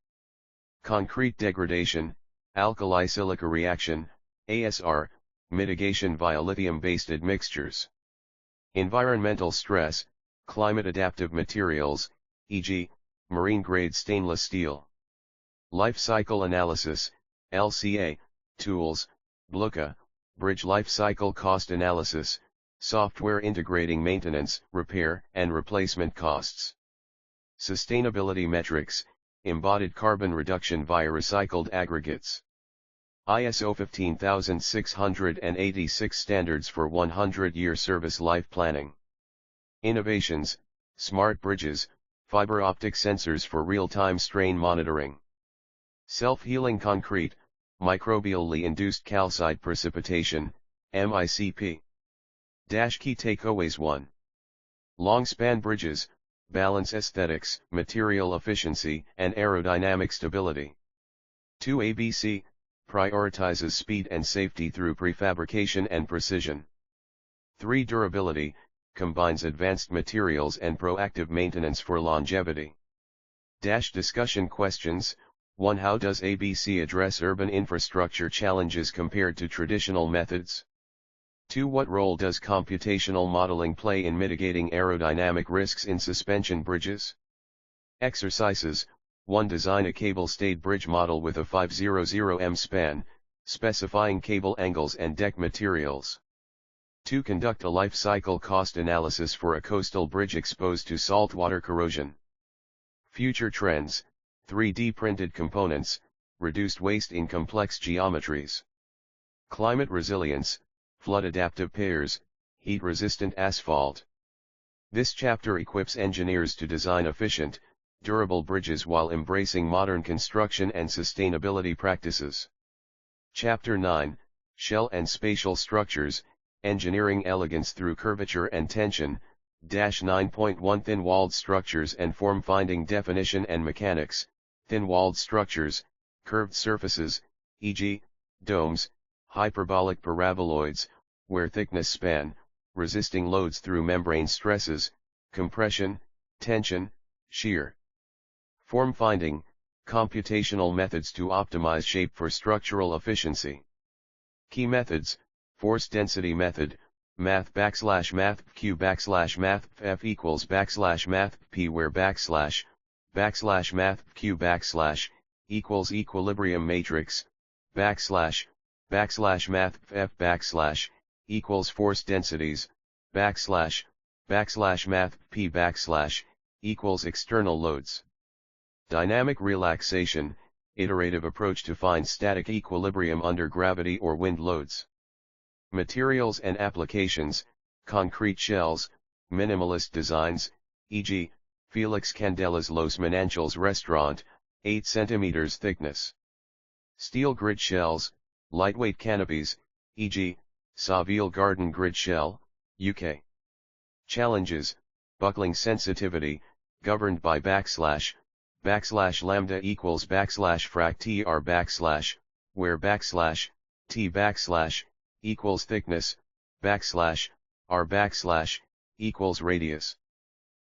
Concrete degradation, alkali-silica reaction, ASR, mitigation via lithium-based admixtures. Environmental stress, climate-adaptive materials, e.g., marine-grade stainless steel. Life cycle analysis, LCA, tools, BLUCA, bridge life cycle cost analysis, software integrating maintenance, repair, and replacement costs. Sustainability metrics, embodied carbon reduction via recycled aggregates. ISO 15686 standards for 100-year service life planning. Innovations, smart bridges, fiber optic sensors for real-time strain monitoring. Self-healing concrete, microbially induced calcite precipitation, MICP. Key takeaways. 1. Long-span bridges, balance aesthetics, material efficiency, and aerodynamic stability. 2. ABC, prioritizes speed and safety through prefabrication and precision. 3. Durability, combines advanced materials and proactive maintenance for longevity. Discussion questions. 1. How does ABC address urban infrastructure challenges compared to traditional methods? 2. What role does computational modeling play in mitigating aerodynamic risks in suspension bridges? Exercises. 1. Design a cable-stayed bridge model with a 500 m span, specifying cable angles and deck materials. 2. Conduct a life cycle cost analysis for a coastal bridge exposed to saltwater corrosion. Future trends, 3D printed components, reduced waste in complex geometries. Climate resilience, flood adaptive piers, heat resistant asphalt. This chapter equips engineers to design efficient, durable bridges while embracing modern construction and sustainability practices. Chapter 9, shell and spatial structures, engineering elegance through curvature and tension. 9.1 Thin-walled structures and form-finding definition and mechanics. Thin-walled structures, curved surfaces, e.g., domes, hyperbolic paraboloids, where thickness span, resisting loads through membrane stresses, compression, tension, shear. Form-finding, computational methods to optimize shape for structural efficiency. Key methods: force density method, math_math_q_math_f equals \math_p where \math_q_ equals equilibrium matrix, \math_f_ equals force densities, \math_p_ equals external loads. Dynamic relaxation, iterative approach to find static equilibrium under gravity or wind loads. Materials and applications: concrete shells, minimalist designs, e.g., Felix Candela's Los Manantials restaurant, 8 cm thickness. Steel grid shells, lightweight canopies, e.g., Saville Garden grid shell, UK. Challenges: buckling sensitivity, governed by \lambda equals \frac tr where \t equals thickness, \r equals radius.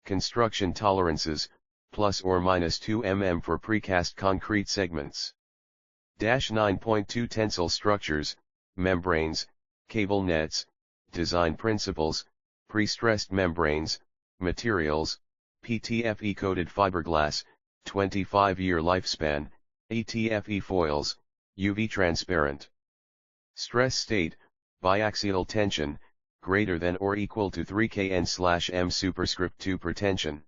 Construction tolerances, plus or minus 2 mm for precast concrete segments. 9.2 Tensile structures, membranes, cable nets, design principles, pre-stressed membranes, materials, PTFE-coated fiberglass, 25-year lifespan, ATFE foils, UV transparent. Stress state, biaxial tension, greater than or equal to 3 kN/m superscript 2 per tension.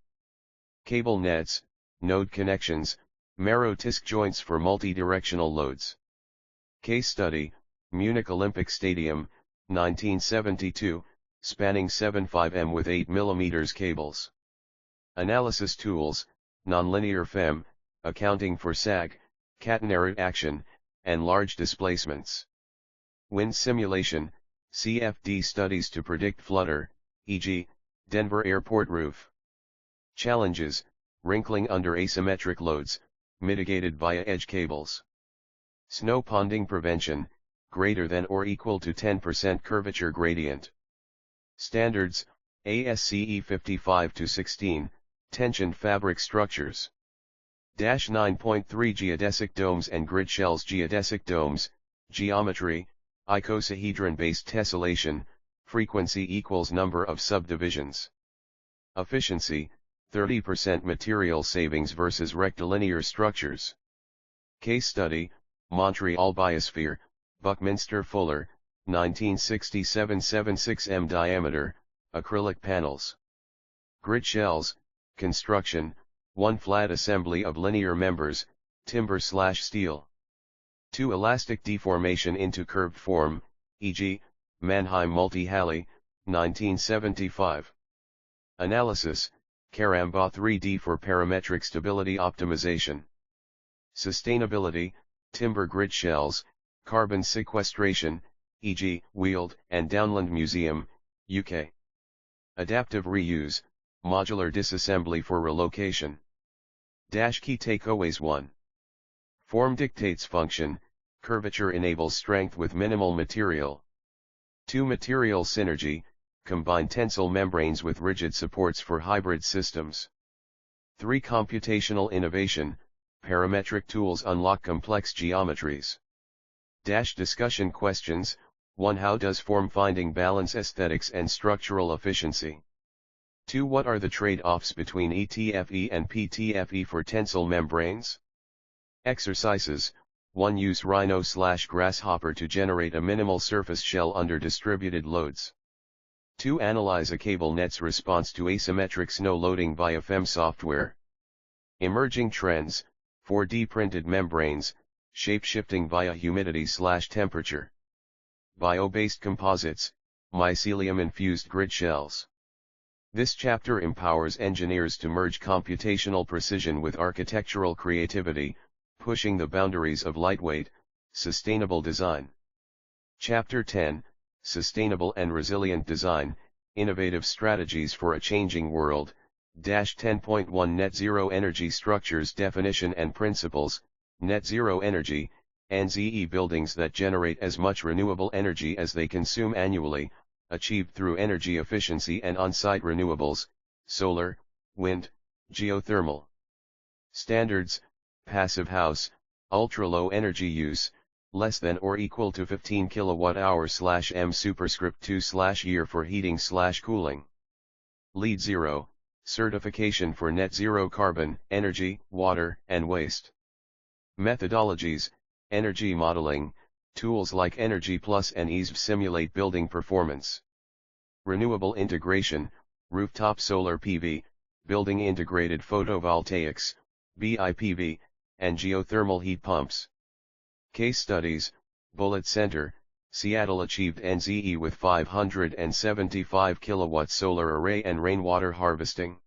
Cable nets, node connections, Marrow-Tisk joints for multi-directional loads. Case study, Munich Olympic Stadium, 1972, spanning 7.5 m with 8 mm cables. Analysis tools, nonlinear FEM, accounting for sag, catenary action, and large displacements. Wind simulation, CFD studies to predict flutter, e.g., Denver airport roof. Challenges, wrinkling under asymmetric loads, mitigated via edge cables. Snow ponding prevention, greater than or equal to 10% curvature gradient. Standards, AISC 55-16, tensioned fabric structures. 9.3 Geodesic domes and grid shells. Geodesic domes, geometry, icosahedron-based tessellation, frequency equals number of subdivisions. Efficiency, 30% material savings versus rectilinear structures. Case study, Montreal Biosphere, Buckminster Fuller, 1967, 76 m diameter, acrylic panels. Grid shells, construction, one flat assembly of linear members, timber/steel. 2 elastic deformation into curved form, e.g., Mannheim Multi-Halley, 1975. Analysis, Karamba 3D for parametric stability optimization. Sustainability, timber grid shells, carbon sequestration, e.g., Weald and Downland Museum, UK. Adaptive reuse, modular disassembly for relocation. Key takeaways: 1. Form dictates function, curvature enables strength with minimal material. 2. Material synergy, combine tensile membranes with rigid supports for hybrid systems. 3. Computational innovation, parametric tools unlock complex geometries. Discussion questions: 1. How does form finding balance aesthetics and structural efficiency? 2. What are the trade-offs between ETFE and PTFE for tensile membranes? Exercises: 1. Use Rhino/Grasshopper to generate a minimal surface shell under distributed loads. 2. Analyze a cable net's response to asymmetric snow loading via FEM software. Emerging trends: 4D printed membranes, shape-shifting via humidity/temperature. Bio-based composites, mycelium-infused grid shells. This chapter empowers engineers to merge computational precision with architectural creativity, pushing the boundaries of lightweight, sustainable design. Chapter 10, Sustainable and Resilient Design, Innovative Strategies for a Changing World, 10.1 Net Zero Energy Structures Definition and Principles. Net Zero Energy, NZE buildings that generate as much renewable energy as they consume annually, achieved through energy efficiency and on-site renewables, solar, wind, geothermal. Standards: passive house, ultra-low energy use, less than or equal to 15 kWh/m superscript 2/year for heating/cooling. LEED Zero, certification for net zero carbon, energy, water, and waste. Methodologies: energy modeling, tools like Energy Plus and EASV simulate building performance. Renewable integration, rooftop solar PV, building integrated photovoltaics, BIPV, and geothermal heat pumps. Case studies: Bullitt Center, Seattle achieved NZE with 575 kW solar array and rainwater harvesting.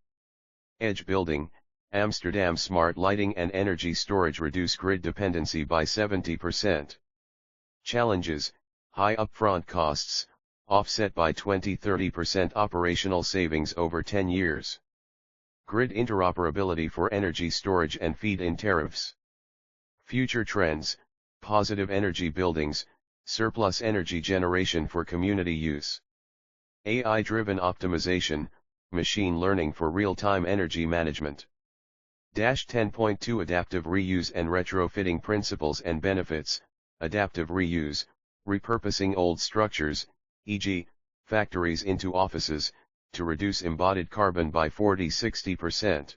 Edge building, Amsterdam smart lighting and energy storage reduce grid dependency by 70%. Challenges: high upfront costs, offset by 20-30% operational savings over 10 years. Grid interoperability for energy storage and feed-in tariffs. Future trends: positive energy buildings, surplus energy generation for community use. AI-driven optimization, machine learning for real-time energy management. 10.2 Adaptive reuse and retrofitting principles and benefits. Adaptive reuse, repurposing old structures, e.g., factories into offices, to reduce embodied carbon by 40-60%.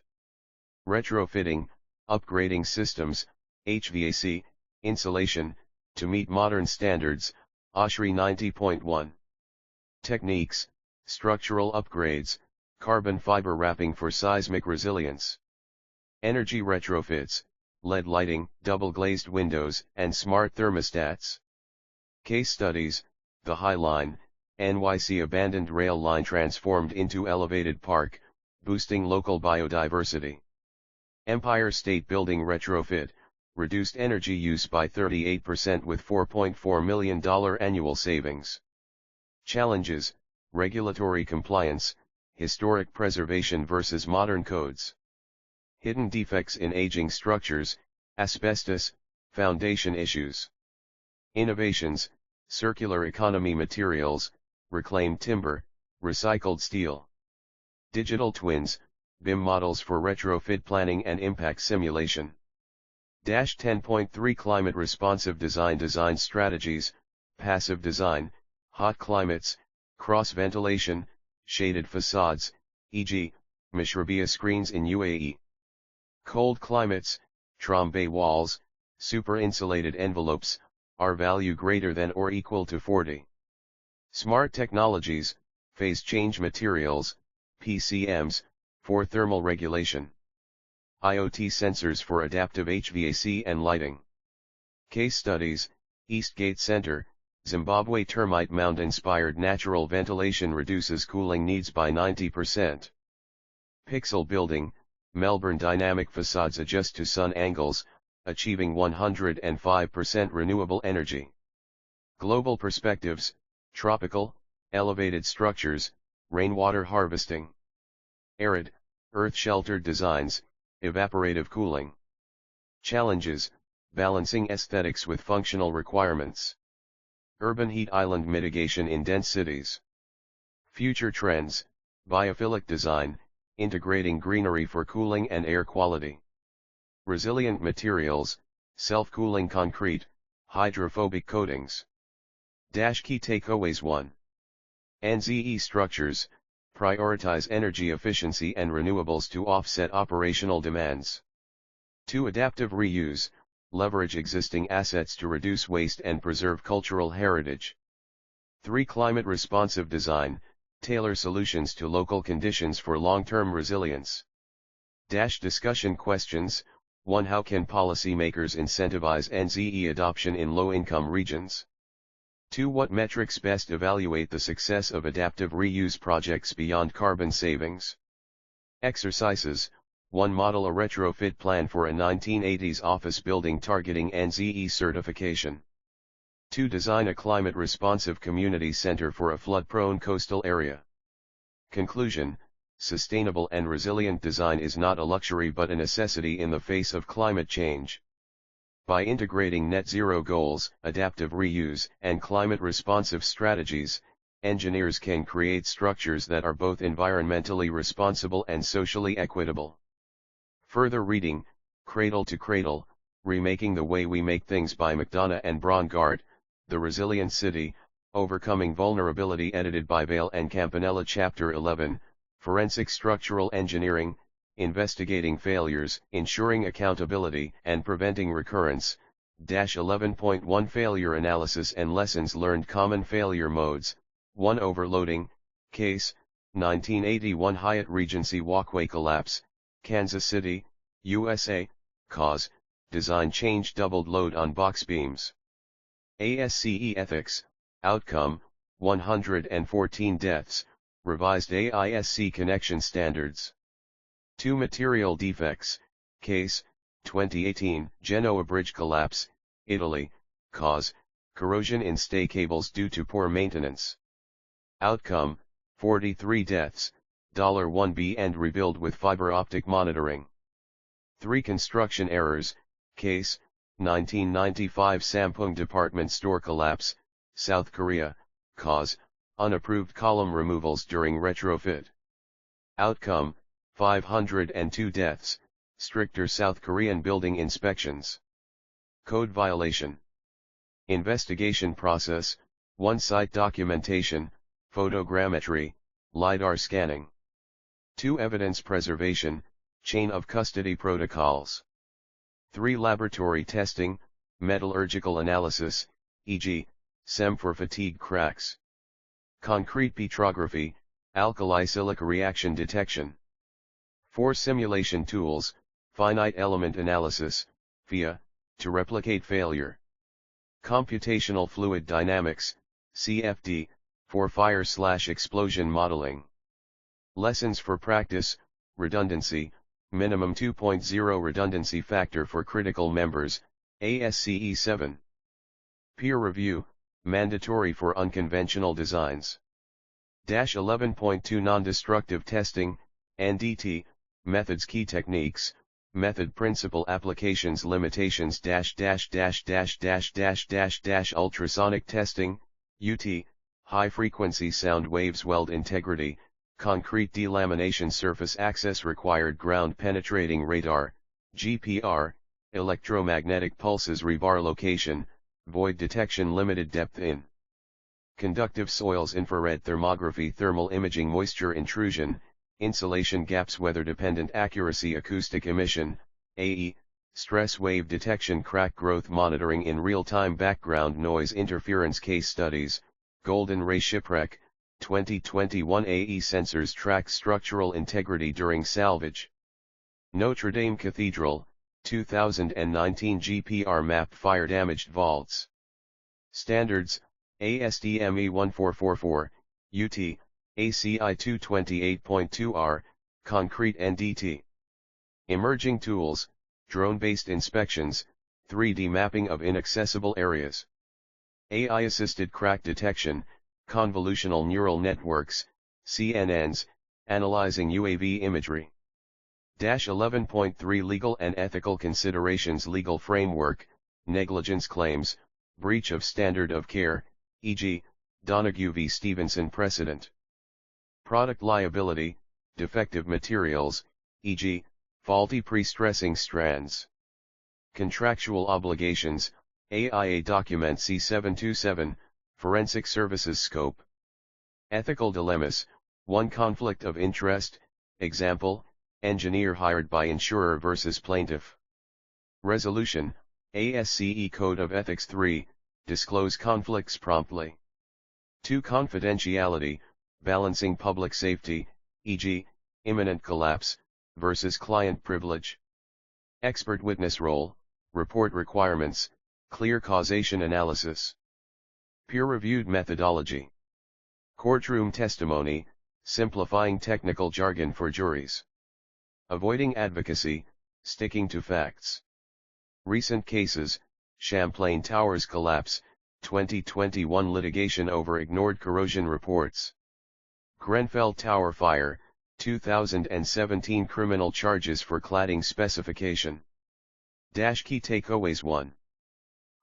Retrofitting, upgrading systems, HVAC, insulation, to meet modern standards, OSHRI 90.1. Techniques: structural upgrades, carbon fiber wrapping for seismic resilience. Energy retrofits, LED lighting, double-glazed windows, and smart thermostats. Case studies: the High Line, NYC abandoned rail line transformed into elevated park, boosting local biodiversity. Empire State Building retrofit, reduced energy use by 38% with $4.4 million annual savings. Challenges: regulatory compliance, historic preservation versus modern codes. Hidden defects in aging structures, asbestos, foundation issues. Innovations: circular economy materials, reclaimed timber, recycled steel. Digital twins, BIM models for retrofit planning and impact simulation. 10.3 Climate responsive design. Design strategies: passive design, hot climates, cross ventilation, shaded facades, e.g., Mashrabia screens in UAE. Cold climates, Trombay walls, super-insulated envelopes, R value greater than or equal to 40. Smart technologies, phase change materials, PCMs, for thermal regulation. IoT sensors for adaptive HVAC and lighting. Case studies: Eastgate Center, Zimbabwe termite mound-inspired natural ventilation reduces cooling needs by 90%. Pixel Building, Melbourne dynamic facades adjust to sun angles, achieving 105% renewable energy. Global perspectives, tropical, elevated structures, rainwater harvesting. Arid, earth-sheltered designs, evaporative cooling. Challenges: balancing aesthetics with functional requirements. Urban heat island mitigation in dense cities. Future trends: biophilic design, integrating greenery for cooling and air quality. Resilient materials, self-cooling concrete, hydrophobic coatings. Key takeaways: 1. NZE structures, prioritize energy efficiency and renewables to offset operational demands. 2. Adaptive reuse, leverage existing assets to reduce waste and preserve cultural heritage. 3. Climate responsive design, tailor solutions to local conditions for long-term resilience. Discussion questions: 1. How can policymakers incentivize NZE adoption in low-income regions? 2. What metrics best evaluate the success of adaptive reuse projects beyond carbon savings? Exercises: 1. Model a retrofit plan for a 1980s office building targeting NZE certification. To design a climate-responsive community center for a flood-prone coastal area. Conclusion: sustainable and resilient design is not a luxury but a necessity in the face of climate change. By integrating net zero goals, adaptive reuse, and climate-responsive strategies, engineers can create structures that are both environmentally responsible and socially equitable. Further reading: Cradle to Cradle, Remaking the Way We Make Things by McDonough and Braungart, The Resilient City, Overcoming Vulnerability, edited by Vale and Campanella. Chapter 11, Forensic Structural Engineering, Investigating Failures, Ensuring Accountability, and Preventing Recurrence. 11.1 Failure Analysis and Lessons Learned. Common Failure Modes. 1. Overloading. Case: 1981 Hyatt Regency Walkway Collapse, Kansas City, USA. Cause: design change, doubled load on box beams. AISC Ethics. Outcome: 114 deaths, revised AISC connection standards. 2. Material defects. Case: 2018 Genoa Bridge Collapse, Italy. Cause: corrosion in stay cables due to poor maintenance. Outcome: 43 deaths, $1B and rebuild with fiber optic monitoring. 3. Construction errors. Case: 1995 Sampoong Department Store Collapse, South Korea. Cause: unapproved column removals during retrofit. Outcome: 502 deaths, stricter South Korean building inspections. Code violation. Investigation process: 1. Site documentation, photogrammetry, LiDAR scanning. 2. Evidence preservation, chain of custody protocols. 3. Laboratory testing, metallurgical analysis, e.g., SEM for fatigue cracks. Concrete petrography, alkali silica reaction detection. 4. Simulation tools, finite element analysis, FEA, to replicate failure. Computational fluid dynamics, CFD, for fire/explosion modeling. Lessons for practice: redundancy, minimum 2.0 redundancy factor for critical members, AISC 7. Peer review, mandatory for unconventional designs. 11.2 Non-destructive testing, NDT, methods, key techniques, method, principle, applications, limitations. Ultrasonic testing, UT, high frequency sound waves, weld integrity, concrete delamination, surface access required, ground penetrating radar, GPR, electromagnetic pulses, rebar location, void detection, limited depth in conductive soils, infrared thermography, thermal imaging, moisture intrusion, insulation gaps, weather dependent accuracy, acoustic emission, AE, stress wave detection, crack growth monitoring in real time, background noise interference. Case studies: Golden Ray Shipwreck, 2021. AE sensors track structural integrity during salvage. Notre Dame Cathedral, 2019. GPR map fire damaged vaults. Standards: ASTM E1444, UT, ACI 228.2R, concrete NDT. Emerging tools: drone-based inspections, 3D mapping of inaccessible areas. AI-assisted crack detection, convolutional neural networks, CNNs, analyzing UAV imagery. 11.3 Legal and ethical considerations, legal framework, negligence claims, breach of standard of care, e.g., Donoghue v. Stevenson precedent. Product liability, defective materials, e.g., faulty pre-stressing strands. Contractual obligations, AIA document C727, forensic services scope. Ethical dilemmas: 1. Conflict of interest, example, engineer hired by insurer versus plaintiff. Resolution: AISC Code of Ethics 3, disclose conflicts promptly. 2. Confidentiality, balancing public safety, e.g., imminent collapse, versus client privilege. Expert witness role, report requirements, clear causation analysis. Peer-reviewed methodology. Courtroom testimony, simplifying technical jargon for juries. Avoiding advocacy, sticking to facts. Recent cases: Champlain Towers collapse, 2021 litigation over ignored corrosion reports. Grenfell Tower fire, 2017 criminal charges for cladding specification. Key takeaways. 1.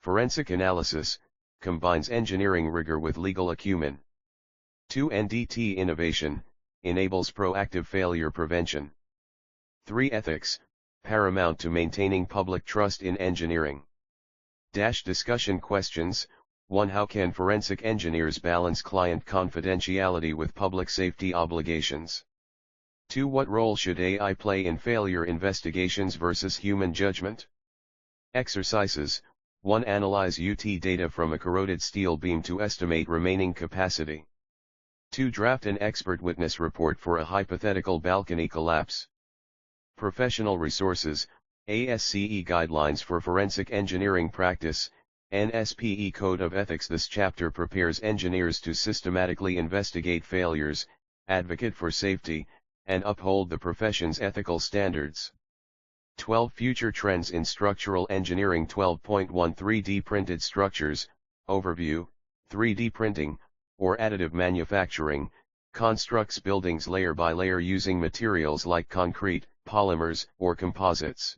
Forensic analysis combines engineering rigor with legal acumen. 2. NDT innovation enables proactive failure prevention. 3. Ethics paramount to maintaining public trust in engineering. Discussion questions. 1. How can forensic engineers balance client confidentiality with public safety obligations? 2. What role should AI play in failure investigations versus human judgment? Exercises. 1. Analyze UT data from a corroded steel beam to estimate remaining capacity. 2. Draft an expert witness report for a hypothetical balcony collapse. Professional resources, AISC Guidelines for Forensic Engineering Practice, NSPE Code of Ethics. This chapter prepares engineers to systematically investigate failures, advocate for safety, and uphold the profession's ethical standards. 12. Future trends in structural engineering. 12.1 3D printed structures, overview. 3D printing, or additive manufacturing, constructs buildings layer by layer using materials like concrete, polymers, or composites.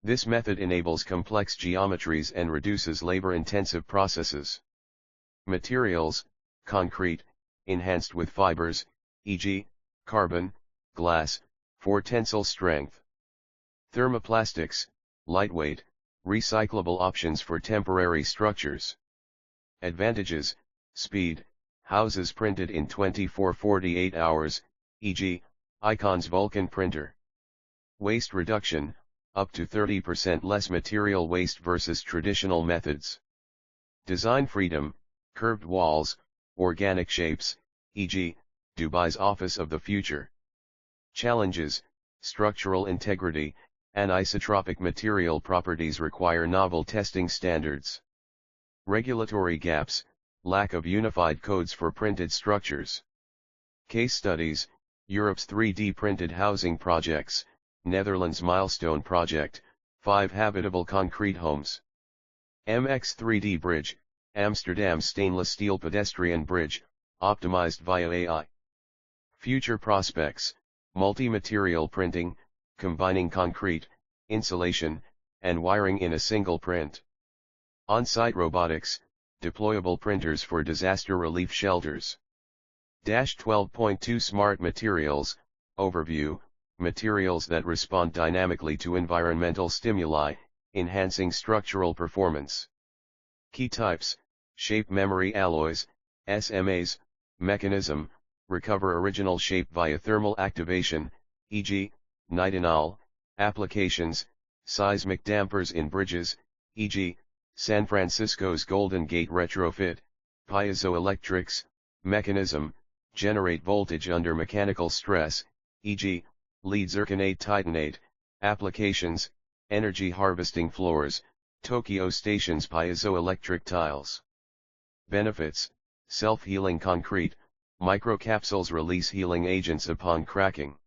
This method enables complex geometries and reduces labor-intensive processes. Materials: concrete, enhanced with fibers, e.g., carbon, glass, for tensile strength. Thermoplastics: lightweight, recyclable options for temporary structures. Advantages: speed, houses printed in 24-48 hours, e.g., Icon's Vulcan printer. Waste reduction, up to 30% less material waste versus traditional methods. Design freedom, curved walls, organic shapes, e.g., Dubai's Office of the Future. Challenges: structural integrity, anisotropic material properties require novel testing standards. Regulatory gaps, lack of unified codes for printed structures. Case studies: Europe's 3D printed housing projects, Netherlands Milestone Project, 5 habitable concrete homes. MX 3D Bridge, Amsterdam stainless steel pedestrian bridge, optimized via AI. Future prospects: multi-material printing, combining concrete, insulation, and wiring in a single print. On-site robotics, deployable printers for disaster relief shelters. 12.2 Smart materials, overview, materials that respond dynamically to environmental stimuli, enhancing structural performance. Key types: shape memory alloys, SMAs, mechanism, recover original shape via thermal activation, e.g., nitinol. Applications: seismic dampers in bridges, e.g., San Francisco's Golden Gate retrofit. Piezoelectrics, mechanism, generate voltage under mechanical stress, e.g., lead zirconate titanate. Applications: energy harvesting floors, Tokyo Station's piezoelectric tiles. Benefits: self-healing concrete, microcapsules release healing agents upon cracking.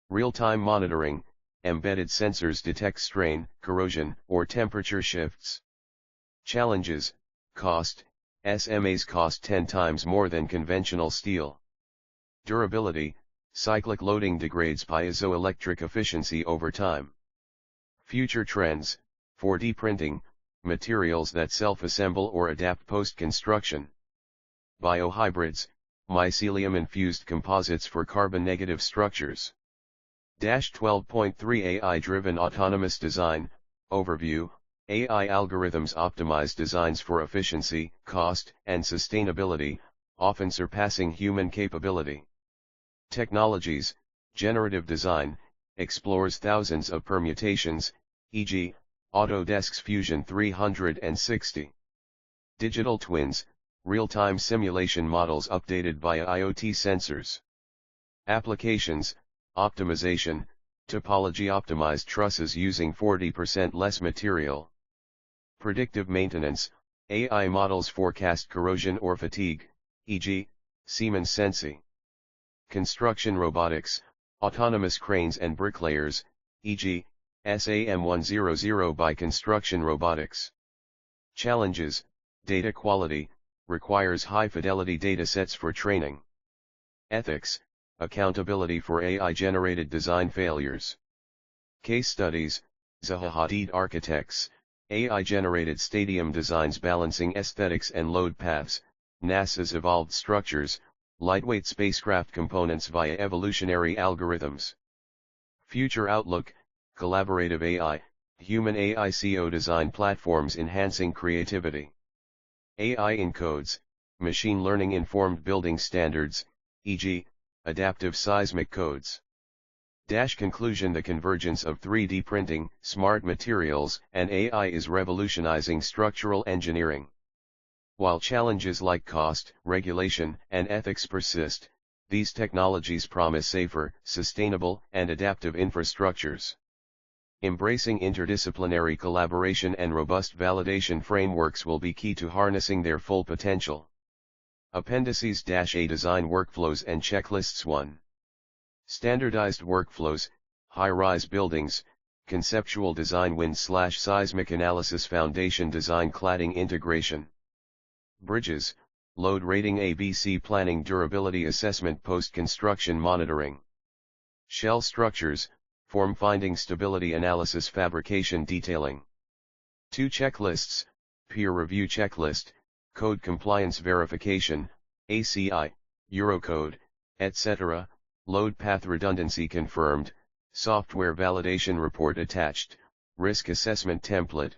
Real-time monitoring, embedded sensors detect strain, corrosion, or temperature shifts. Challenges: cost, SMAs cost 10 times more than conventional steel. Durability, cyclic loading degrades piezoelectric efficiency over time. Future trends: 4D printing, materials that self-assemble or adapt post-construction. Biohybrids, mycelium-infused composites for carbon-negative structures. 12.3 AI-driven autonomous design, overview. AI algorithms optimize designs for efficiency, cost, and sustainability, often surpassing human capability. Technologies: generative design, explores thousands of permutations, e.g., Autodesk's Fusion 360. Digital twins, real-time simulation models updated via IoT sensors. Applications: optimization, topology-optimized trusses using 40% less material. Predictive maintenance, AI models forecast corrosion or fatigue, e.g., Siemens Sensi. Construction robotics, autonomous cranes and bricklayers, e.g., SAM100 by Construction Robotics. Challenges: Data quality, requires high-fidelity datasets for training. Ethics, accountability for AI-generated design failures. Case studies, Zaha Hadid Architects, AI-generated stadium designs balancing aesthetics and load paths, NASA's evolved structures, lightweight spacecraft components via evolutionary algorithms. Future outlook, collaborative AI, human AI co-design platforms enhancing creativity. AI in codes, machine learning informed building standards, e.g., adaptive seismic codes. Conclusion: the convergence of 3D printing, smart materials, and AI is revolutionizing structural engineering. While challenges like cost, regulation, and ethics persist, these technologies promise safer, sustainable, and adaptive infrastructures. Embracing interdisciplinary collaboration and robust validation frameworks will be key to harnessing their full potential. Appendices A Design workflows and checklists. 1. Standardized workflows, high-rise buildings, conceptual design wind/seismic analysis foundation design cladding integration. Bridges, load rating ABC planning durability assessment post-construction monitoring. Shell structures, form finding stability analysis fabrication detailing. 2 Checklists, peer review checklist, code compliance verification, ACI, Eurocode, etc., load path redundancy confirmed, software validation report attached, risk assessment template,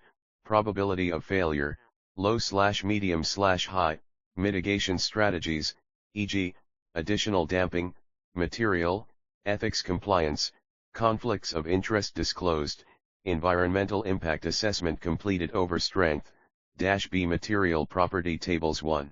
probability of failure, low/medium/high, mitigation strategies, e.g., additional damping, material, ethics compliance, conflicts of interest disclosed, environmental impact assessment completed over strength, -B material property tables. 1.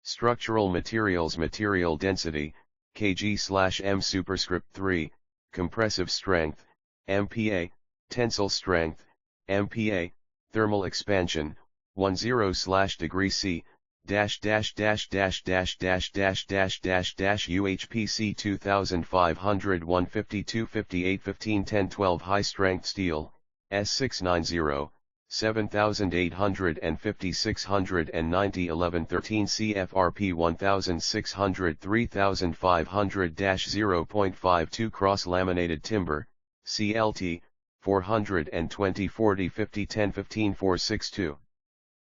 Structural materials material density, kg/m superscript 3, compressive strength, MPa, tensile strength, MPa, thermal expansion, 10/degree C, UHPC 2500 152 58 15 10 12 high strength steel, S690, 7850 690 11 13 CFRP 1600 3500-0.52 cross laminated timber, CLT, 420 40 50 10 15 462.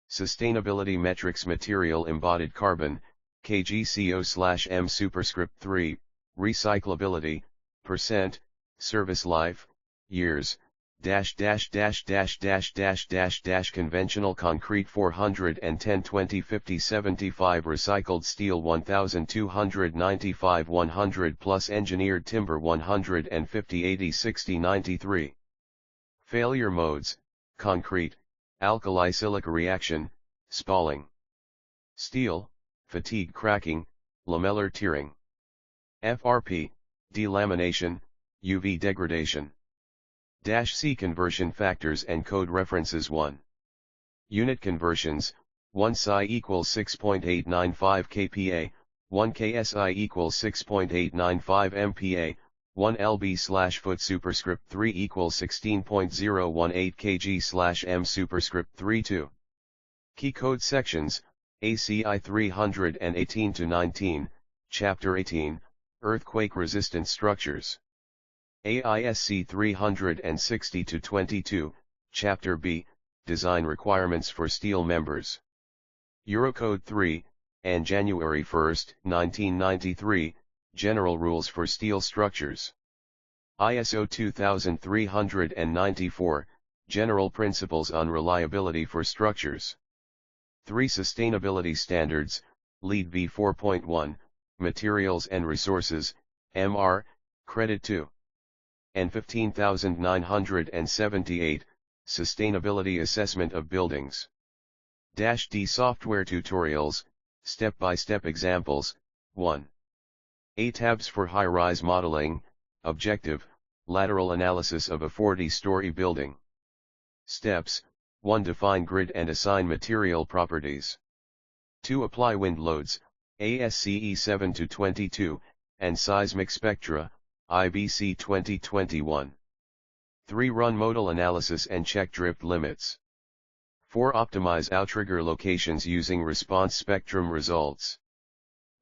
Sustainability metrics material embodied carbon, kgco/m superscript 3, recyclability, percent, service life, years, conventional concrete 410 20 50 75 recycled steel 1295 100 plus engineered timber 150 80 60 93. Failure modes, concrete, alkali-silica reaction, spalling. Steel, fatigue cracking, lamellar tearing. FRP, delamination, UV degradation. C conversion factors and code references. 1. Unit conversions, 1 psi equals 6.895 kPa, 1 ksi equals 6.895 MPa, 1 lb/foot superscript 3 equals 16.018 kg/m superscript 3 2. Key code sections, ACI 318-19, Chapter 18, Earthquake Resistant Structures. AISC 360-22, Chapter B, Design Requirements for Steel Members. Eurocode 3, and January 1, 1993, General Rules for Steel Structures. ISO 2394, General Principles on Reliability for Structures. 3 Sustainability Standards, Lead V 4.1, Materials and Resources, MR, Credit 2. and 15978, Sustainability Assessment of Buildings. -D Software Tutorials, Step-by-Step Examples, 1. tabs for high-rise modeling, objective, lateral analysis of a 40-story building. Steps, 1. Define grid and assign material properties. 2. Apply wind loads, ASCE 7-22, and seismic spectra, IBC 2021. 3. Run modal analysis and check drift limits. 4. Optimize outrigger locations using response spectrum results.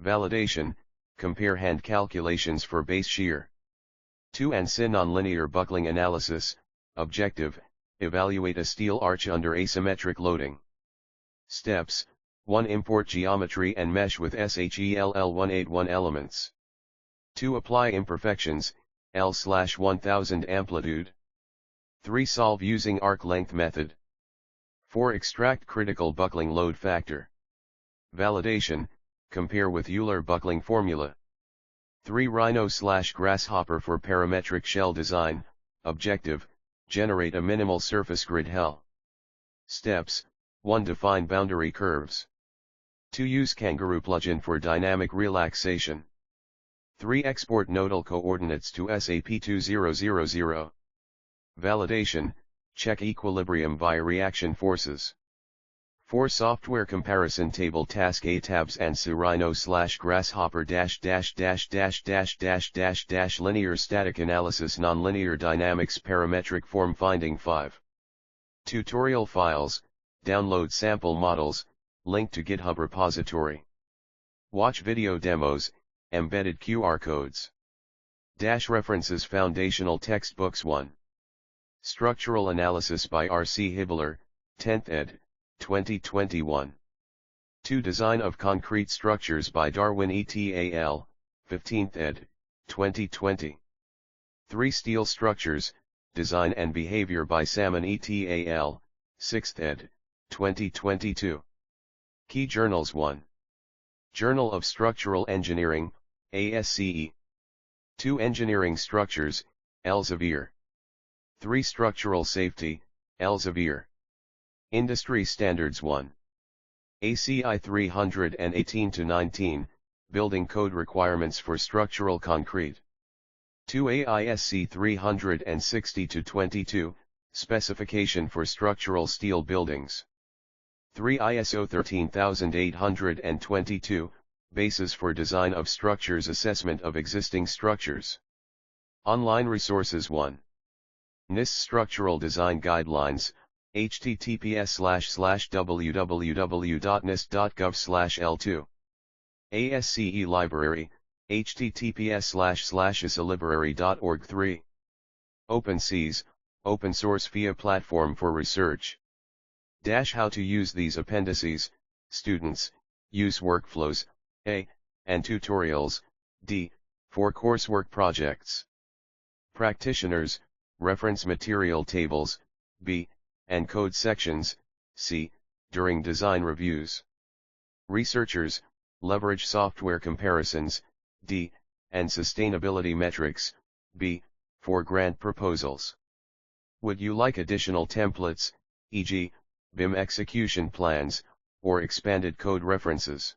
Validation, compare hand calculations for base shear. 2. ANSI nonlinear buckling analysis, objective, evaluate a steel arch under asymmetric loading. Steps: 1. Import geometry and mesh with SHELL181 elements. 2. Apply imperfections, L/1000 amplitude. 3. Solve using arc length method. 4. Extract critical buckling load factor. Validation, compare with Euler buckling formula. 3. Rhino/grasshopper for parametric shell design, objective, generate a minimal surface grid HEL. Steps: 1. Define boundary curves. 2. Use kangaroo plugin for dynamic relaxation. 3. Export nodal coordinates to SAP 2000. Validation, check equilibrium via reaction forces. 4. Software comparison table task A tabs ANSI Rhino/grasshopper linear static analysis nonlinear dynamics parametric form finding 5. Tutorial files, download sample models, link to GitHub repository. Watch video demos, embedded QR codes. References Foundational Textbooks 1. Structural Analysis by R.C. Hibbler, 10th ed., 2021. 2. Design of Concrete Structures by Darwin et al., 15th ed., 2020. 3. Steel Structures, Design and Behavior by Salmon et al., 6th ed., 2022. Key Journals 1. Journal of Structural Engineering, AISC. 2. Engineering Structures, Elsevier. 3. Structural Safety, Elsevier. Industry Standards 1. ACI 318-19, Building Code Requirements for Structural Concrete. 2. AISC 360-22, Specification for Structural Steel Buildings. 3. ISO 13822, Basis for Design of Structures Assessment of Existing Structures. Online Resources 1. NIST Structural Design Guidelines, https://www.nist.gov/L2. AISCE Library, https://isalibrary.org 3. OpenSeas, Open Source via Platform for Research. How to use these appendices, students, use workflows, A, and tutorials, D, for coursework projects. Practitioners, reference material tables, B, and code sections, C, during design reviews. Researchers, leverage software comparisons, D, and sustainability metrics, B, for grant proposals. Would you like additional templates, e.g., BIM execution plans, or expanded code references?